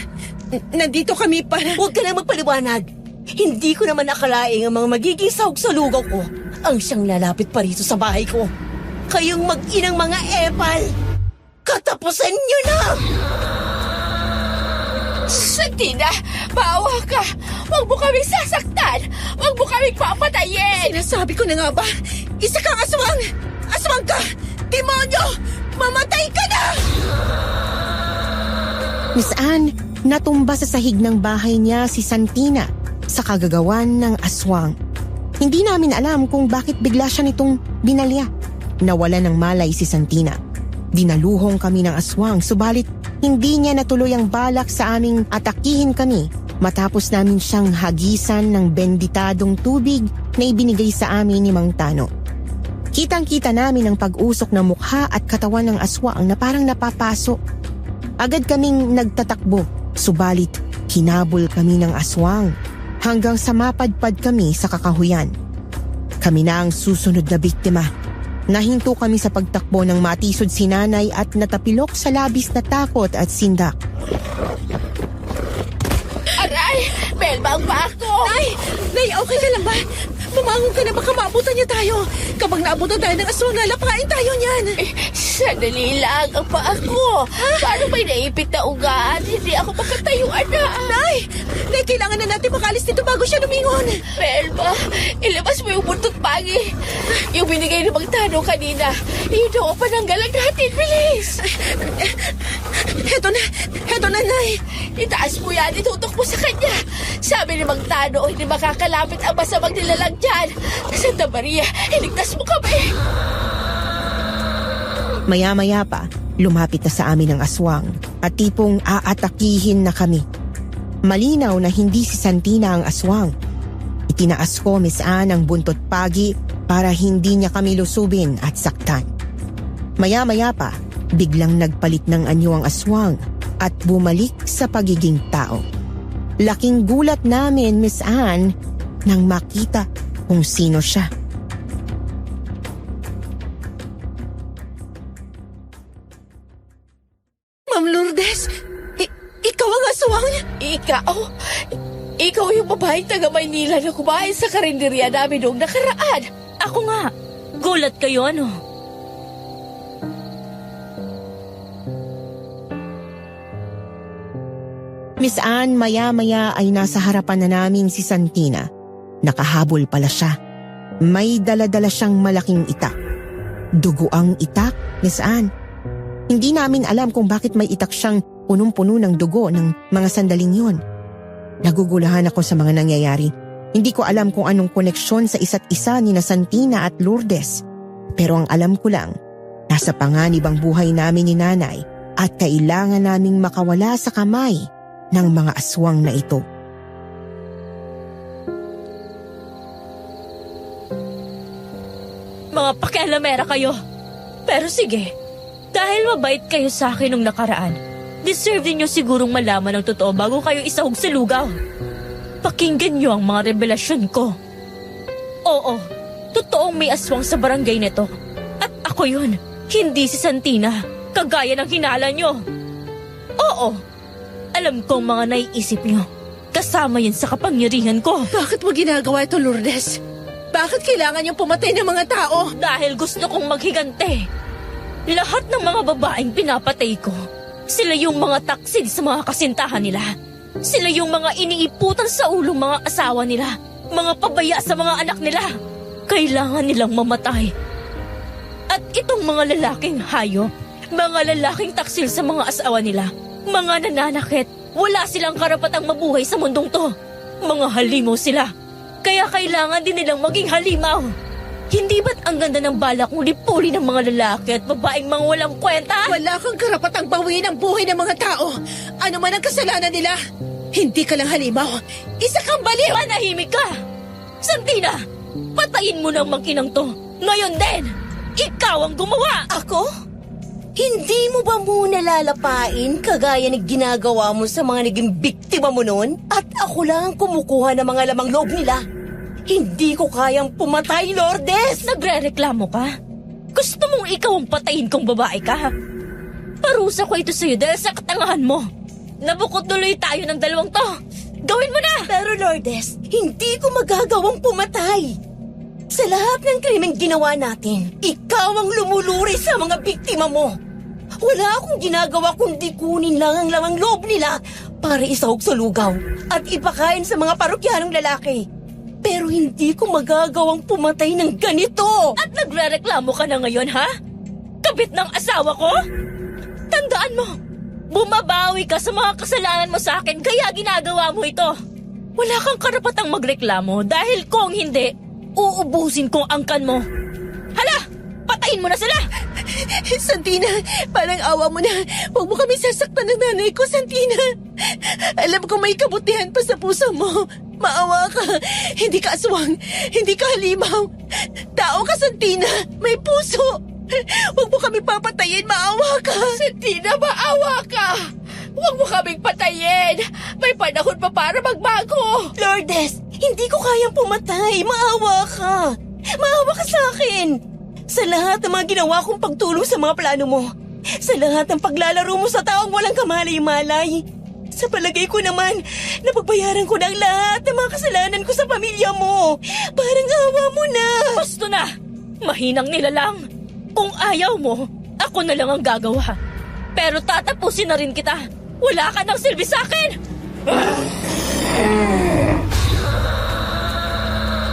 nandito kami para... Huwag ka na magpaliwanag. Hindi ko naman nakalaing ang mga magiging sahog sa lugaw ko ang siyang lalapit pa rito sa bahay ko. Kayong mag-inang mga epal! Katapusan niyo na! Santina, maawa ka! Huwag mo kaming sasaktan! Huwag mo kaming papatayin! Sinasabi ko na nga ba? Isa kang aswang! Aswang ka! Demonyo! Mamatay ka na! Miss Anne, natumba sa sahig ng bahay niya si Santina sa kagagawan ng aswang. Hindi namin alam kung bakit bigla siya nitong binalya. Nawala ng malay si Santina. Dinaluhong kami ng aswang, subalit hindi niya natuloy ang balak sa aming atakihin kami matapos namin siyang hagisan ng benditadong tubig na ibinigay sa amin ni Mang Tano. Kitang-kita namin ang pag-usok ng mukha at katawan ng aswang na parang napapaso. Agad kaming nagtatakbo, subalit hinabol kami ng aswang hanggang sa mapadpad kami sa kakahuyan. Kami na ang susunod na biktima. Nahinto kami sa pagtakbo ng matisod si nanay at natapilok sa labis na takot at sindak. Aray! Melba ang paa ko! Nay, okay ka lang ba? Bumangon ka na, baka maabutan niya tayo. Kapag naabutan tayo ng aswang, lalapain tayo niyan. Sandali lang ang paa ko. Paano may naipit na ugat? Hindi ako makatayo, anak. Nay, kailangan na natin makalis dito bago siya lumingon. Melba, ilabas mo yung buntot pangi. Yung binigay ni Mang Tano kanina. Yun daw ang pananggalang natin. Bilis! Heto na, Nay. Itaas mo yan. Itutok mo sa kanya. Sabi ni Mang Tano, hindi makakalapit ang masamang nilalang dyan. Santa Maria, iligtas mo kami. Maya-maya pa, lumapit na sa amin ang aswang at tipong aatakihin na kami. Malinaw na hindi si Santina ang aswang. Itinaas ko, Miss Anne, ang buntot pagi para hindi niya kami lusubin at saktan. Maya-maya pa, biglang nagpalit ng anyo ang aswang at bumalik sa pagiging tao. Laking gulat namin, Miss Anne, nang makita kung sino siya. Ma'am Lourdes, ikaw ang aswang? Ikaw yung babaeng taga Maynila na kumain sa karinderya namin noong nakaraan. Ako nga. Gulat kayo, ano? Miss Anne, maya-maya ay nasa harapan na namin si Santina. Nakahabol pala siya. May dala-dala siyang malaking itak. Dugo ang itak, Miss Anne. Hindi namin alam kung bakit may itak siyang punong-puno ng dugo ng mga sandaling yon. Nagugulahan ako sa mga nangyayari. Hindi ko alam kung anong koneksyon sa isa't isa ni na Santina at Lourdes. Pero ang alam ko lang, nasa panganib ang buhay namin ni nanay at kailangan naming makawala sa kamay ng mga aswang na ito. Mga pakialamera kayo. Pero sige, dahil mabait kayo sa akin nung nakaraan, deserve niyo sigurong malaman ang totoo bago kayo isahog sa lugaw. Pakinggan niyo ang mga revelasyon ko. Oo, totoong may aswang sa barangay nito. At ako yun, hindi si Santina, kagaya ng hinala niyo. Oo, alam kong mga naiisip niyo. Kasama yan sa kapangyarihan ko. Bakit mo ginagawa ito, Lourdes? Bakit kailangan niyong pumatay ng mga tao? Dahil gusto kong maghigante. Lahat ng mga babaeng pinapatay ko, sila yung mga taksid sa mga kasintahan nila. Sila yung mga iniiputan sa ulong mga asawa nila. Mga pabaya sa mga anak nila. Kailangan nilang mamatay. At itong mga lalaking hayop, mga lalaking taksil sa mga asawa nila, mga nananakit, wala silang karapatang mabuhay sa mundong to. Mga halimaw sila. Kaya kailangan din nilang maging halimaw. Hindi ba't ang ganda ng balak mong lipulin ng mga lalaki at babaeng mga walang kwenta? Wala kang karapatang bawiin ang buhay ng mga tao. Ano man ang kasalanan nila. Hindi ka lang halimaw. Isa kang baliw! Manahimik ka! Santina, patayin mo ng mag-inang to. Ngayon din, ikaw ang gumawa! Ako? Hindi mo ba muna lalapain kagaya ng ginagawa mo sa mga naging biktima mo noon? At ako lang ang kumukuha ng mga lamang loob nila. Hindi ko kayang pumatay, Lourdes! Nagre-reklamo ka? Gusto mong ikaw ang patayin kong babae ka? Parusa ko ito sa'yo dahil sa katangahan mo. Nabukod tuloy tayo ng dalawang to. Gawin mo na! Pero Lourdes, hindi ko magagawang pumatay. Sa lahat ng krimeng ginawa natin, ikaw ang lumuluri sa mga biktima mo. Wala akong ginagawa kundi kunin lang ang lamang loob nila para isahog sa lugaw at ipakain sa mga parokyanong lalaki. Pero hindi ko magagawang pumatay ng ganito. At nagre-reklamo ka na ngayon, ha? Kabit ng asawa ko? Tandaan mo, bumabawi ka sa mga kasalanan mo sa akin kaya ginagawa mo ito. Wala kang karapatang magreklamo dahil kung hindi, uubusin ko ang angkan mo. Hala! Patayin mo na sila! Santina, parang awa mo na. Huwag mo kami sasaktan ng nanay ko, Santina. Alam ko may kabutihan pa sa puso mo. Maawa ka. Hindi ka aswang. Hindi ka halimaw. Tao ka, Santina. May puso. Huwag mo kami papatayin. patayin, maawa ka! Santina, maawa ka! Huwag mo kaming patayin! May panahon pa para magbago! Lourdes, hindi ko kayang pumatay. Maawa ka. Maawa ka sa akin. Sa lahat ng mga ginawa kong pagtulong sa mga plano mo. Sa lahat ng paglalaro mo sa taong walang kamalay-malay. Sa palagay ko naman, napagbayaran ko na ang lahat ng mga kasalanan ko sa pamilya mo. Parang awa mo na. Gusto na! Mahinang nilalang. Kung ayaw mo, ako na lang ang gagawa. Pero tatapusin na rin kita. Wala ka ng silbi sa akin!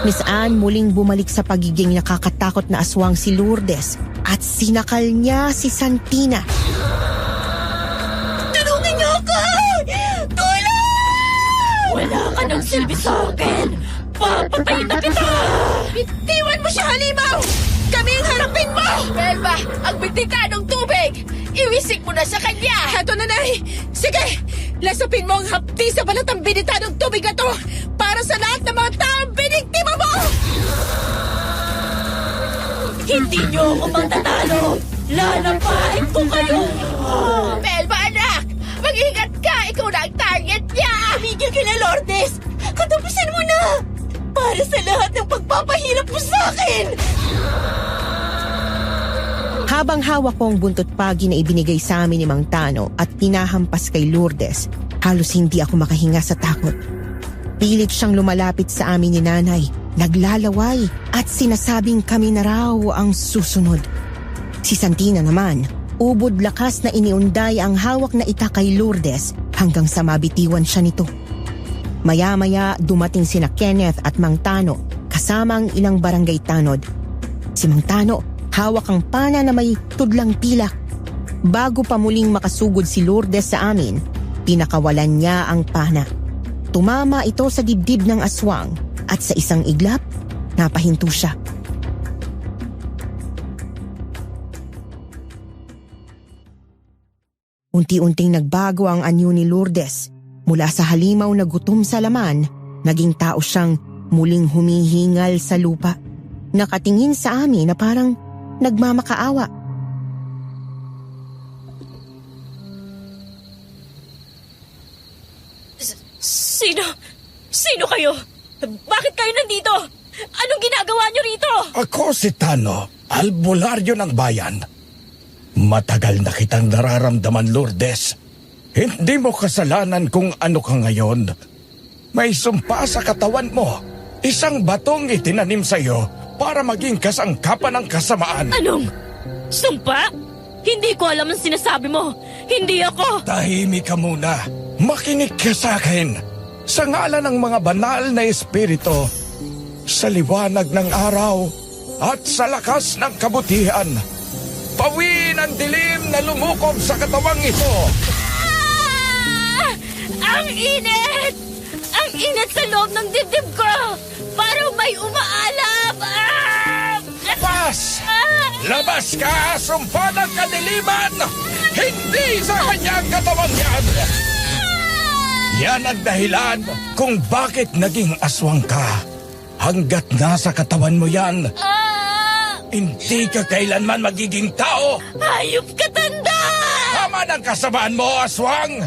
Miss Anne muling bumalik sa pagiging nakakatakot na aswang si Lourdes at sinakal niya si Santina. Tulungan niyo ako! Tulong! Wala ka ng silbi sa akin! Papatayin na kita! Bitiwan mo siya, halimaw! Kami ang harapin mo! Melba, ang bitika ng tubig! Iwisik mo na sa kanya! Heto, nanay! Sige! Lasapin mo ang hapdi sa balatang binita ng tubig na to para sa lahat ng mga taong biniktima mo! Hindi niyo ako matatalo! Lalapain ko kayo! Melba, anak! Mag-ingat ka! Ikaw na ang target niya! Tumigil ka na, Lourdes! Katapusin mo na! Para sa lahat ng pagpapahirap mo sa akin! Habang hawak ko ang buntot pagi na ibinigay sa amin ni Mang Tano at hinahampas kay Lourdes, halos hindi ako makahinga sa takot. Pilit siyang lumalapit sa amin ni Nanay, naglalaway at sinasabing kami na raw ang susunod. Si Santina naman, ubod lakas na iniunday ang hawak na ita kay Lourdes hanggang sa mabitiwan siya nito. Maya-maya dumating sina Kenneth at Mang Tano kasama ang ilang barangay tanod. Si Mang Tano, hawak ang pana na may tudlang pilak. Bago pa muling makasugod si Lourdes sa amin, pinakawalan niya ang pana. Tumama ito sa dibdib ng aswang at sa isang iglap, napahinto siya. Unti-unting nagbago ang anyo ni Lourdes. Mula sa halimaw na gutom sa laman, naging tao siyang muling humihingal sa lupa. Nakatingin sa amin na parang nagmamakaawa. Sino kayo? Bakit kayo nandito? Anong ginagawa niyo rito? Ako si Tano, albularyo ng bayan. Matagal na kitang nararamdaman, Lourdes. Hindi mo kasalanan kung ano ka ngayon. May sumpa sa katawan mo. Isang batong itinanim sa'yo para maging kasangkapan ng kasamaan. Anong? Sumpa? Hindi ko alam ang sinasabi mo. Hindi ako. Tahimik ka muna. Makinig ka sa akin. Sa ngalan ng mga banal na espiritu, sa liwanag ng araw at sa lakas ng kabutihan, pawiin ang dilim na lumukob sa katawang ito. Ang init! Ang init sa loob ng dibdib ko! Parang may umaalab! Labas! Labas ka! Sumpa ng kadiliman! Hindi sa kanyang katawang yan! Yan ang dahilan kung bakit naging aswang ka. Hanggat nasa katawan mo yan, hindi ka kailanman magiging tao! Hayop ka, tanda! Tama ng kasamaan mo, aswang!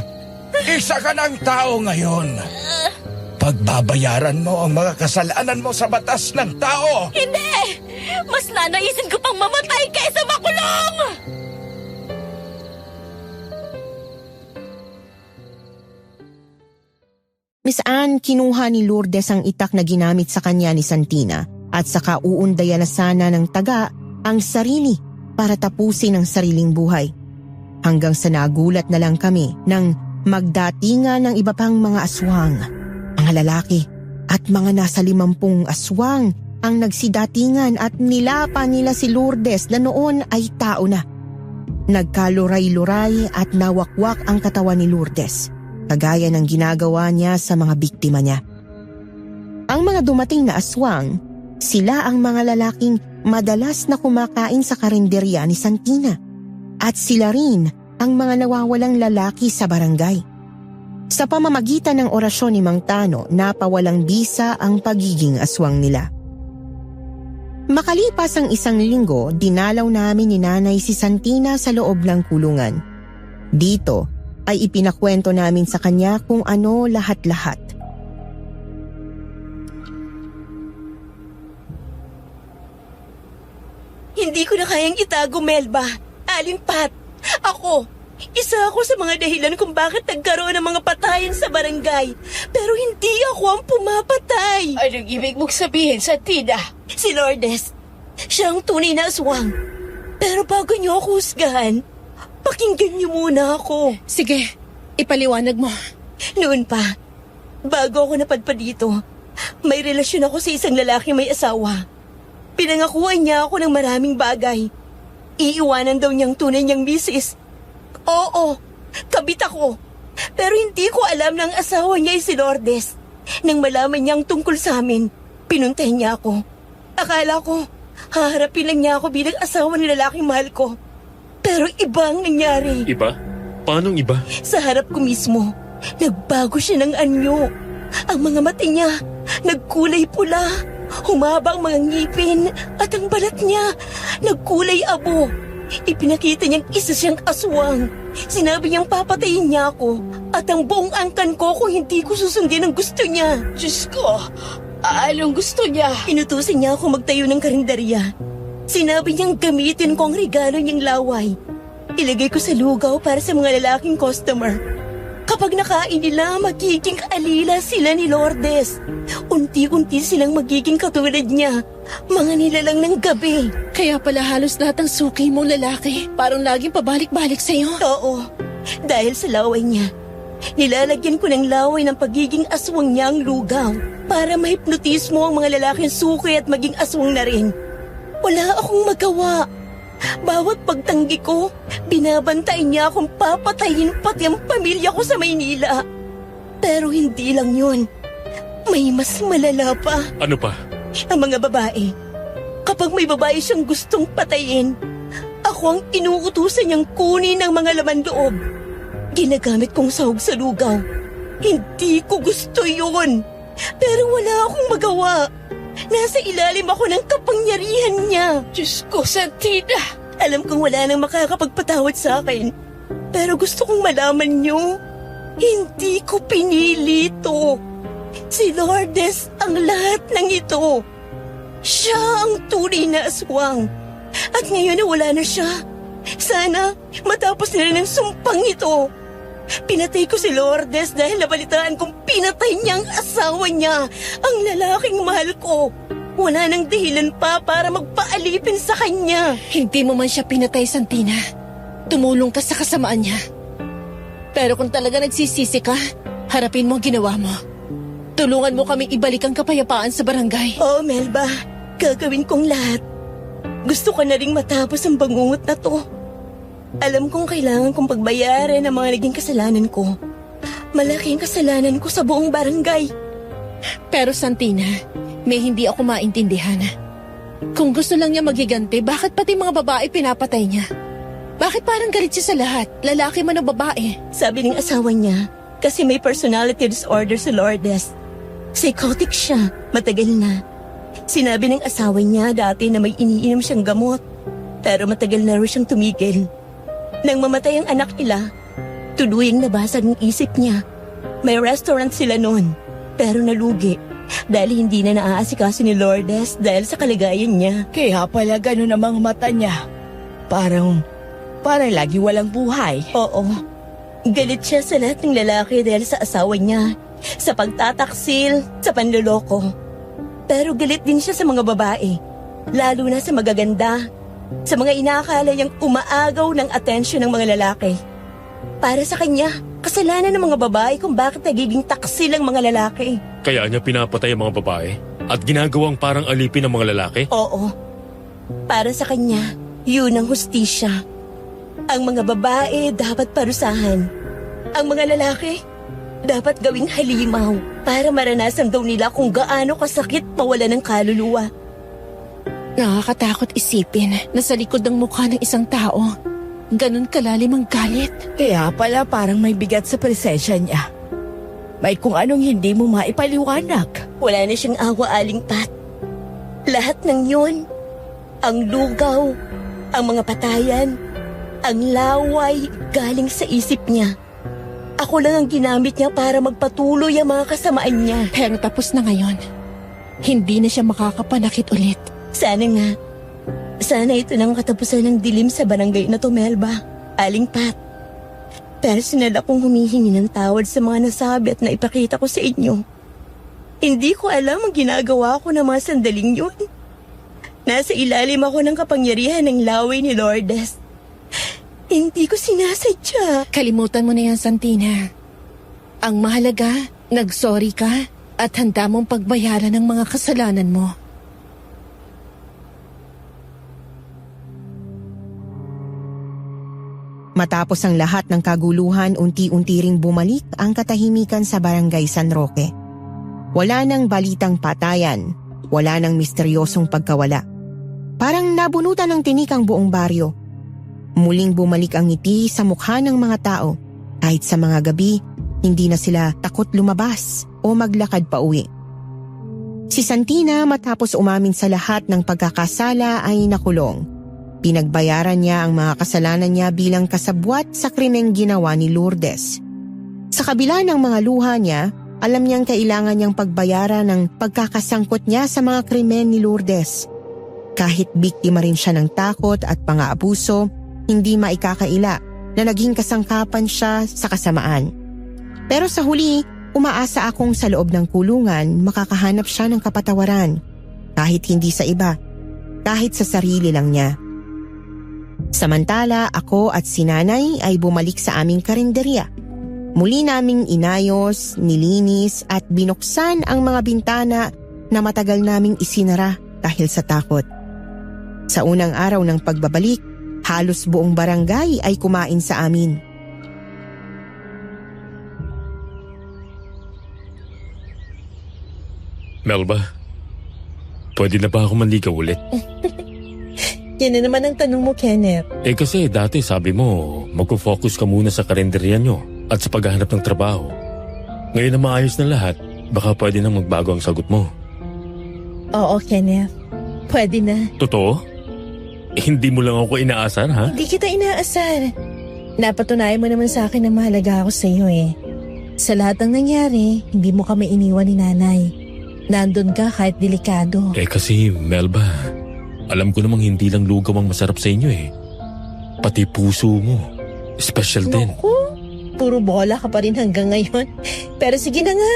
Isa ka ng tao ngayon. Pagbabayaran mo ang mga kasalanan mo sa batas ng tao. Hindi! Mas nanaisin ko pang mamatay kaysa makulong! Miss Anne, kinuha ni Lourdes ang itak na ginamit sa kanya ni Santina at saka uundayan na sana ng taga ang sarili para tapusin ang sariling buhay. Hanggang sa nagulat na lang kami nang magdatingan ng iba pang mga aswang. Mga lalaki at mga nasa 50 aswang ang nagsidatingan at nilapa nila si Lourdes na noon ay tao na. Nagkaluray-luray at nawakwak ang katawan ni Lourdes, kagaya ng ginagawa niya sa mga biktima niya. Ang mga dumating na aswang, sila ang mga lalaking madalas na kumakain sa karinderya ni Santina. At sila rin ang mga nawawalang lalaki sa barangay. Sa pamamagitan ng orasyon ni Mang Tano, napawalang bisa ang pagiging aswang nila. Makalipas ang 1 linggo, dinalaw namin ni Nanay si Santina sa loob ng kulungan. Dito ay ipinakwento namin sa kanya kung ano lahat-lahat. Hindi ko na kayang itago, Melba. Aling Pat, isa ako sa mga dahilan kung bakit nagkaroon ng mga patayan sa barangay. Pero hindi ako ang pumapatay. Anong ibig mong sabihin, Santina? Si Lourdes, siya ang tunay na aswang. Pero bago niyo ako husgahan, pakinggan niyo muna ako. Sige, ipaliwanag mo. Noon pa, bago ako napadpad dito, may relasyon ako sa isang lalaking may asawa. Pinangakuan niya ako ng maraming bagay. Iiwanan daw niyang tunay niyang misis. Oo, kabit ako. Pero hindi ko alam na ang asawa niya ay si Lourdes. Nang malaman niyang tungkol sa amin, pinuntay niya ako. Akala ko, haharapin lang niya ako bilang asawa ng lalaking mahal ko. Pero iba ang nangyari. Iba? Paanong iba? Sa harap ko mismo, nagbago siya ng anyo. Ang mga mata niya, nagkulay pula. Humaba ang mga ngipin at ang balat niya, nagkulay abo. Ipinakita niyang isa siyang aswang. Sinabi niyang papatayin niya ako at ang buong angkan ko kung hindi ko susundin ang gusto niya. Diyos ko, anong gusto niya? Inutusin niya ako magtayo ng karinderya. Sinabi niyang gamitin ko ang regalo niyang laway. Ilagay ko sa lugaw para sa mga lalaking customer. Kapag nakain nila, magiging alila sila ni Lourdes. Unti-unti silang magiging katulad niya. Mga nilalang ng gabi. Kaya pala halos lahat ng suki mong lalaki parang laging pabalik-balik sa'yo. Oo, dahil sa laway niya. Nilalagyan ko ng laway ng pagiging aswang niya ang lugaw para mahipnotismo ang mga lalaking suki at maging aswang na rin. Wala akong magawa. Bawat pagtanggi ko, binabantayan niya akong papatayin pati ang pamilya ko sa Maynila. Pero hindi lang yun. May mas malala pa. Ano pa? Ang mga babae. Kapag may babae siyang gustong patayin, ako ang inuutusan niyang kunin ang mga laman loob. Ginagamit kong sahog sa lugaw. Hindi ko gusto yun. Pero wala akong magawa. Nasa ilalim ako ng kapangyarihan niya. Diyos ko, Santina! Alam kong wala nang makakapagpatawad sa akin. Pero gusto kong malaman niyo, hindi ko pinili ito. Si Lourdes ang lahat ng ito. Siya ang tunay na aswang. At ngayon na wala na siya. Sana matapos nila ng sumpang ito. Pinatay ko si Lourdes dahil nabalitaan kong pinatay niya ang asawa niya, ang lalaking mahal ko. Wala nang dahilan pa para magpaalipin sa kanya. Hindi mo man siya pinatay, Santina. Tumulong ka sa kasamaan niya. Pero kung talaga nagsisisi ka, harapin mo ang ginawa mo. Tulungan mo kaming ibalik ang kapayapaan sa barangay. Oo, Melba. Gagawin kong lahat. Gusto ko na ring matapos ang bangungot na to. Alam kong kailangan kong pagbayaran ang mga naging kasalanan ko. Malaki ang kasalanan ko sa buong barangay. Pero Santina, may hindi ako maintindihan. Kung gusto lang niya magiganti, bakit pati mga babae pinapatay niya? Bakit parang galit siya sa lahat, lalaki man o babae? Sabi ng asawa niya, kasi may personality disorder si Lourdes. Psychotic siya, matagal na. Sinabi ng asawa niya dati na may iniinom siyang gamot, pero matagal na rin siyang tumigil. Nang mamatay ang anak nila, tuluyang nabasag ang isip niya. May restaurant sila noon, pero nalugi dahil hindi na naaasikaso ni Lourdes dahil sa kalagayan niya. Kaya pala gano'n ang mga mata niya. Parang lagi walang buhay. Oo. Galit siya sa lahat ng lalaki dahil sa asawa niya, sa pagtataksil, sa panloloko. Pero galit din siya sa mga babae, lalo na sa magaganda, sa mga inaakala niyang umaagaw ng atensyon ng mga lalaki. Para sa kanya, kasalanan ng mga babae kung bakit nagiging taksil ang mga lalaki. Kaya niya pinapatay ang mga babae at ginagawang parang alipin ang mga lalaki? Oo. Para sa kanya, yun ang hustisya. Ang mga babae dapat parusahan. Ang mga lalaki, dapat gawing halimaw para maranasan daw nila kung gaano kasakit mawala ng kaluluwa. Nakakatakot isipin na sa likod ng mukha ng isang tao, ganun kalalim ang galit. Kaya pala parang may bigat sa presensya niya. May kung anong hindi mo maipaliwanag. Wala na siyang awa, Aling Pat. Lahat ng yun, Ang lugaw, ang mga patayan, ang laway galing sa isip niya. Ako lang ang ginamit niya para magpatuloy ang mga kasamaan niya. Pero tapos na ngayon. Hindi na siya makakapanakit ulit. Sana nga. Sana ito nang katapusan ng dilim sa barangay na to, Melba. Aling Pat. Personal akong humihingi ng tawad sa mga nasabi at naipakita ko sa inyo. Hindi ko alam ang ginagawa ko ng mga sandaling yun. Nasa ilalim ako ng kapangyarihan ng laway ni Lourdes. Hindi ko sinasadya. Kalimutan mo na yan, Santina. Ang mahalaga, nagsorry ka at handa mong pagbayaran ng mga kasalanan mo. Matapos ang lahat ng kaguluhan, unti-unti ring bumalik ang katahimikan sa barangay San Roque. Wala nang balitang patayan, wala nang misteryosong pagkawala. Parang nabunutan ng tinik ang buong baryo. Muling bumalik ang ngiti sa mukha ng mga tao. Kahit sa mga gabi, hindi na sila takot lumabas o maglakad pa uwi. Si Santina matapos umamin sa lahat ng pagkakasala ay nakulong. Pinagbayaran niya ang mga kasalanan niya bilang kasabwat sa krimeng ginawa ni Lourdes. Sa kabila ng mga luha niya, alam niyang kailangan niyang pagbayaran ng pagkakasangkot niya sa mga krimen ni Lourdes. Kahit biktima rin siya ng takot at pang-aabuso, hindi maikakaila na naging kasangkapan siya sa kasamaan. Pero sa huli, umaasa akong sa loob ng kulungan makakahanap siya ng kapatawaran. Kahit hindi sa iba, kahit sa sarili lang niya. Samantala, ako at si Nanay ay bumalik sa aming karinderya. Muli naming inayos, nilinis at binuksan ang mga bintana na matagal naming isinara dahil sa takot. Sa unang araw ng pagbabalik, halos buong barangay ay kumain sa amin. Melba, pwede na ba ako manligaw ulit? Yan na naman ang tanong mo, Kenneth. Kasi dati sabi mo, magpo-focus ka muna sa karinderya nyo at sa paghahanap ng trabaho. Ngayon na maayos na lahat, baka pwede na magbago ang sagot mo. Oo, Kenneth. Pwede na. Totoo? Hindi mo lang ako inaasar, ha? Hindi kita inaasar. Napatunayan mo naman sa akin na mahalaga ako sa iyo eh. Sa lahat ng nangyari, hindi mo kami iniwan ni Nanay. Nandun ka kahit delikado. Kasi Melba, alam ko namang hindi lang lugaw ang masarap sa inyo eh. Pati puso mo. Special din. Naku, puro bola ka pa rin hanggang ngayon. Pero sige na nga,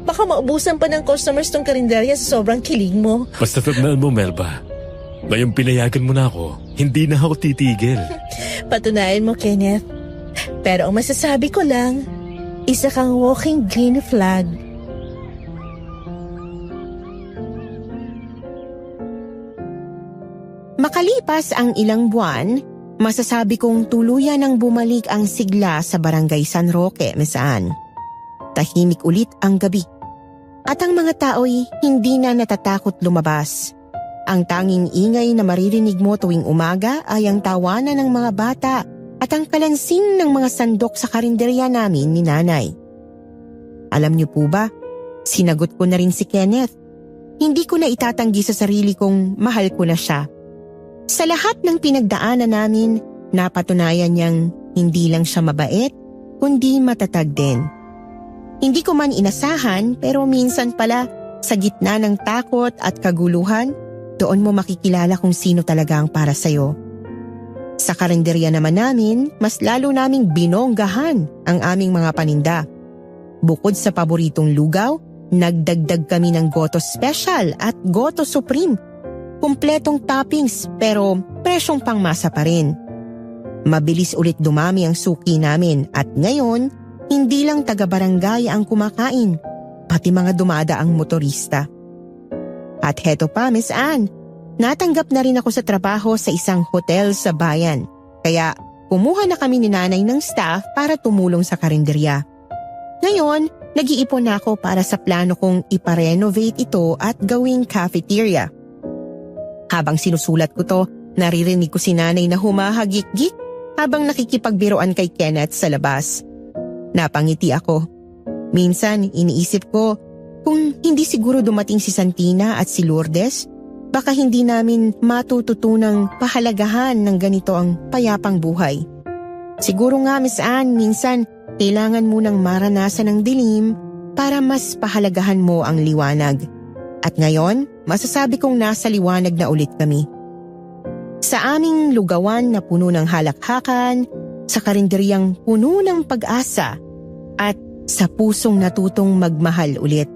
baka maubusan pa ng customers tong karinderya sa sobrang kilig mo. Basta tandaan mo, Melba. Ngayong pinayagan mo na ako, hindi na ako titigil. Patunayan mo, Kenneth. Pero ang masasabi ko lang, isa kang walking green flag. Makalipas ang ilang buwan, masasabi kong tuluyan ng bumalik ang sigla sa barangay San Roque, Miss Anne. Tahimik ulit ang gabi. At ang mga tao'y hindi na natatakot lumabas. Ang tanging ingay na maririnig mo tuwing umaga ay ang tawanan ng mga bata at ang kalansing ng mga sandok sa karinderya namin ni Nanay. Alam niyo po ba, sinagot ko na rin si Kenneth. Hindi ko na itatanggi sa sarili kong mahal ko na siya. Sa lahat ng pinagdaanan namin, napatunayan niyang hindi lang siya mabait, kundi matatag din. Hindi ko man inasahan pero minsan pala sa gitna ng takot at kaguluhan, doon mo makikilala kung sino talaga ang para sa'yo. Sa karinderya naman namin, mas lalo naming binonggahan ang aming mga paninda. Bukod sa paboritong lugaw, nagdagdag kami ng Goto Special at Goto Supreme. Kumpletong toppings pero presyong pangmasa pa rin. Mabilis ulit dumami ang suki namin at ngayon, hindi lang taga-barangay ang kumakain, pati mga dumadaang motorista. At heto pa, Miss Anne, natanggap na rin ako sa trabaho sa isang hotel sa bayan. Kaya kumuha na kami ni Nanay ng staff para tumulong sa karinderya. Ngayon, nag-iipon na ako para sa plano kong iparenovate ito at gawing cafeteria. Habang sinusulat ko to, naririnig ko si Nanay na humahagik-gik habang nakikipagbiroan kay Kenneth sa labas. Napangiti ako. Minsan, iniisip ko kung hindi siguro dumating si Santina at si Lourdes, baka hindi namin matututunang pahalagahan ng ganito ang payapang buhay. Siguro nga, Miss Anne, minsan kailangan munang maranasan ng dilim para mas pahalagahan mo ang liwanag. At ngayon, masasabi kong nasa liwanag na ulit kami. Sa aming lugawan na puno ng halakhakan, sa karinderyang puno ng pag-asa, at sa pusong natutong magmahal ulit.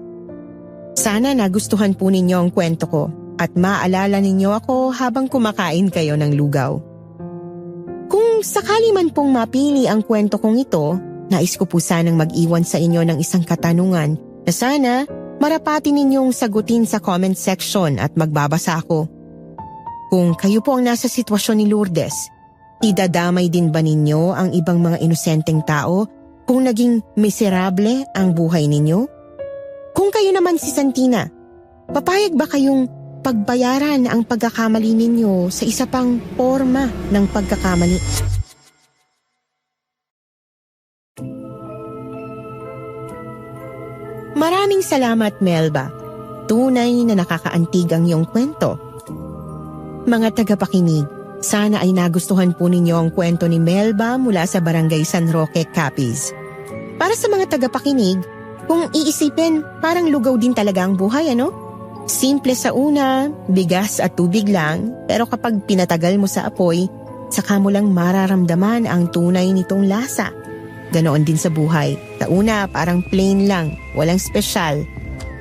Sana nagustuhan po ninyo ang kwento ko at maalala ninyo ako habang kumakain kayo ng lugaw. Kung sakali man pong mapili ang kwento kong ito, nais ko po sanang mag-iwan sa inyo ng isang katanungan na sana marapati ninyong sagutin sa comment section at magbabasa ako. Kung kayo po ang nasa sitwasyon ni Lourdes, idadamay din ba ninyo ang ibang mga inosenteng tao kung naging miserable ang buhay ninyo? Kung kayo naman si Santina, papayag ba kayong pagbayaran ang pagkakamali ninyo sa isa pang forma ng pagkakamali? Maraming salamat, Melba. Tunay na nakakaantig ang iyong kwento. Mga tagapakinig, sana ay nagustuhan po ninyo ang kwento ni Melba mula sa Barangay San Roque, Capiz. Para sa mga tagapakinig, kung iisipin, parang lugaw din talaga ang buhay, ano? Simple sa una, bigas at tubig lang, pero kapag pinatagal mo sa apoy, saka mo lang mararamdaman ang tunay nitong lasa. Ganoon din sa buhay. Sa una, parang plain lang, walang espesyal.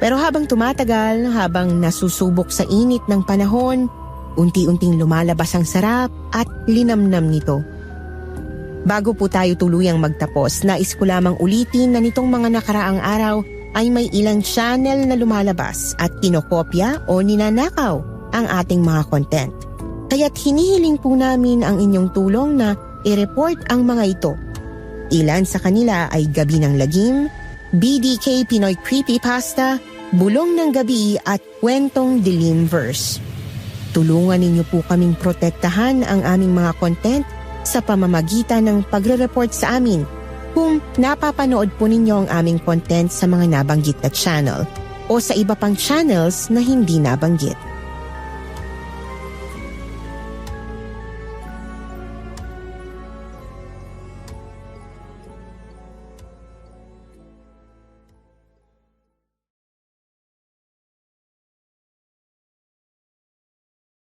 Pero habang tumatagal, habang nasusubok sa init ng panahon, unti-unting lumalabas ang sarap at linamnam nito. Bago po tayo tuluyang magtapos, nais ko lamang ulitin na nitong mga nakaraang araw ay may ilang channel na lumalabas at kinokopya o ninanakaw ang ating mga content. Kaya't hinihiling po namin ang inyong tulong na i-report ang mga ito. Ilan sa kanila ay Gabi ng Lagim, BDK Pinoy Creepypasta, Bulong ng Gabi at Kwentong Dilim Verse. Tulungan ninyo po kaming protektahan ang aming mga content sa pamamagitan ng pagre-report sa amin kung napapanood po ninyo ang aming content sa mga nabanggit na channel o sa iba pang channels na hindi nabanggit.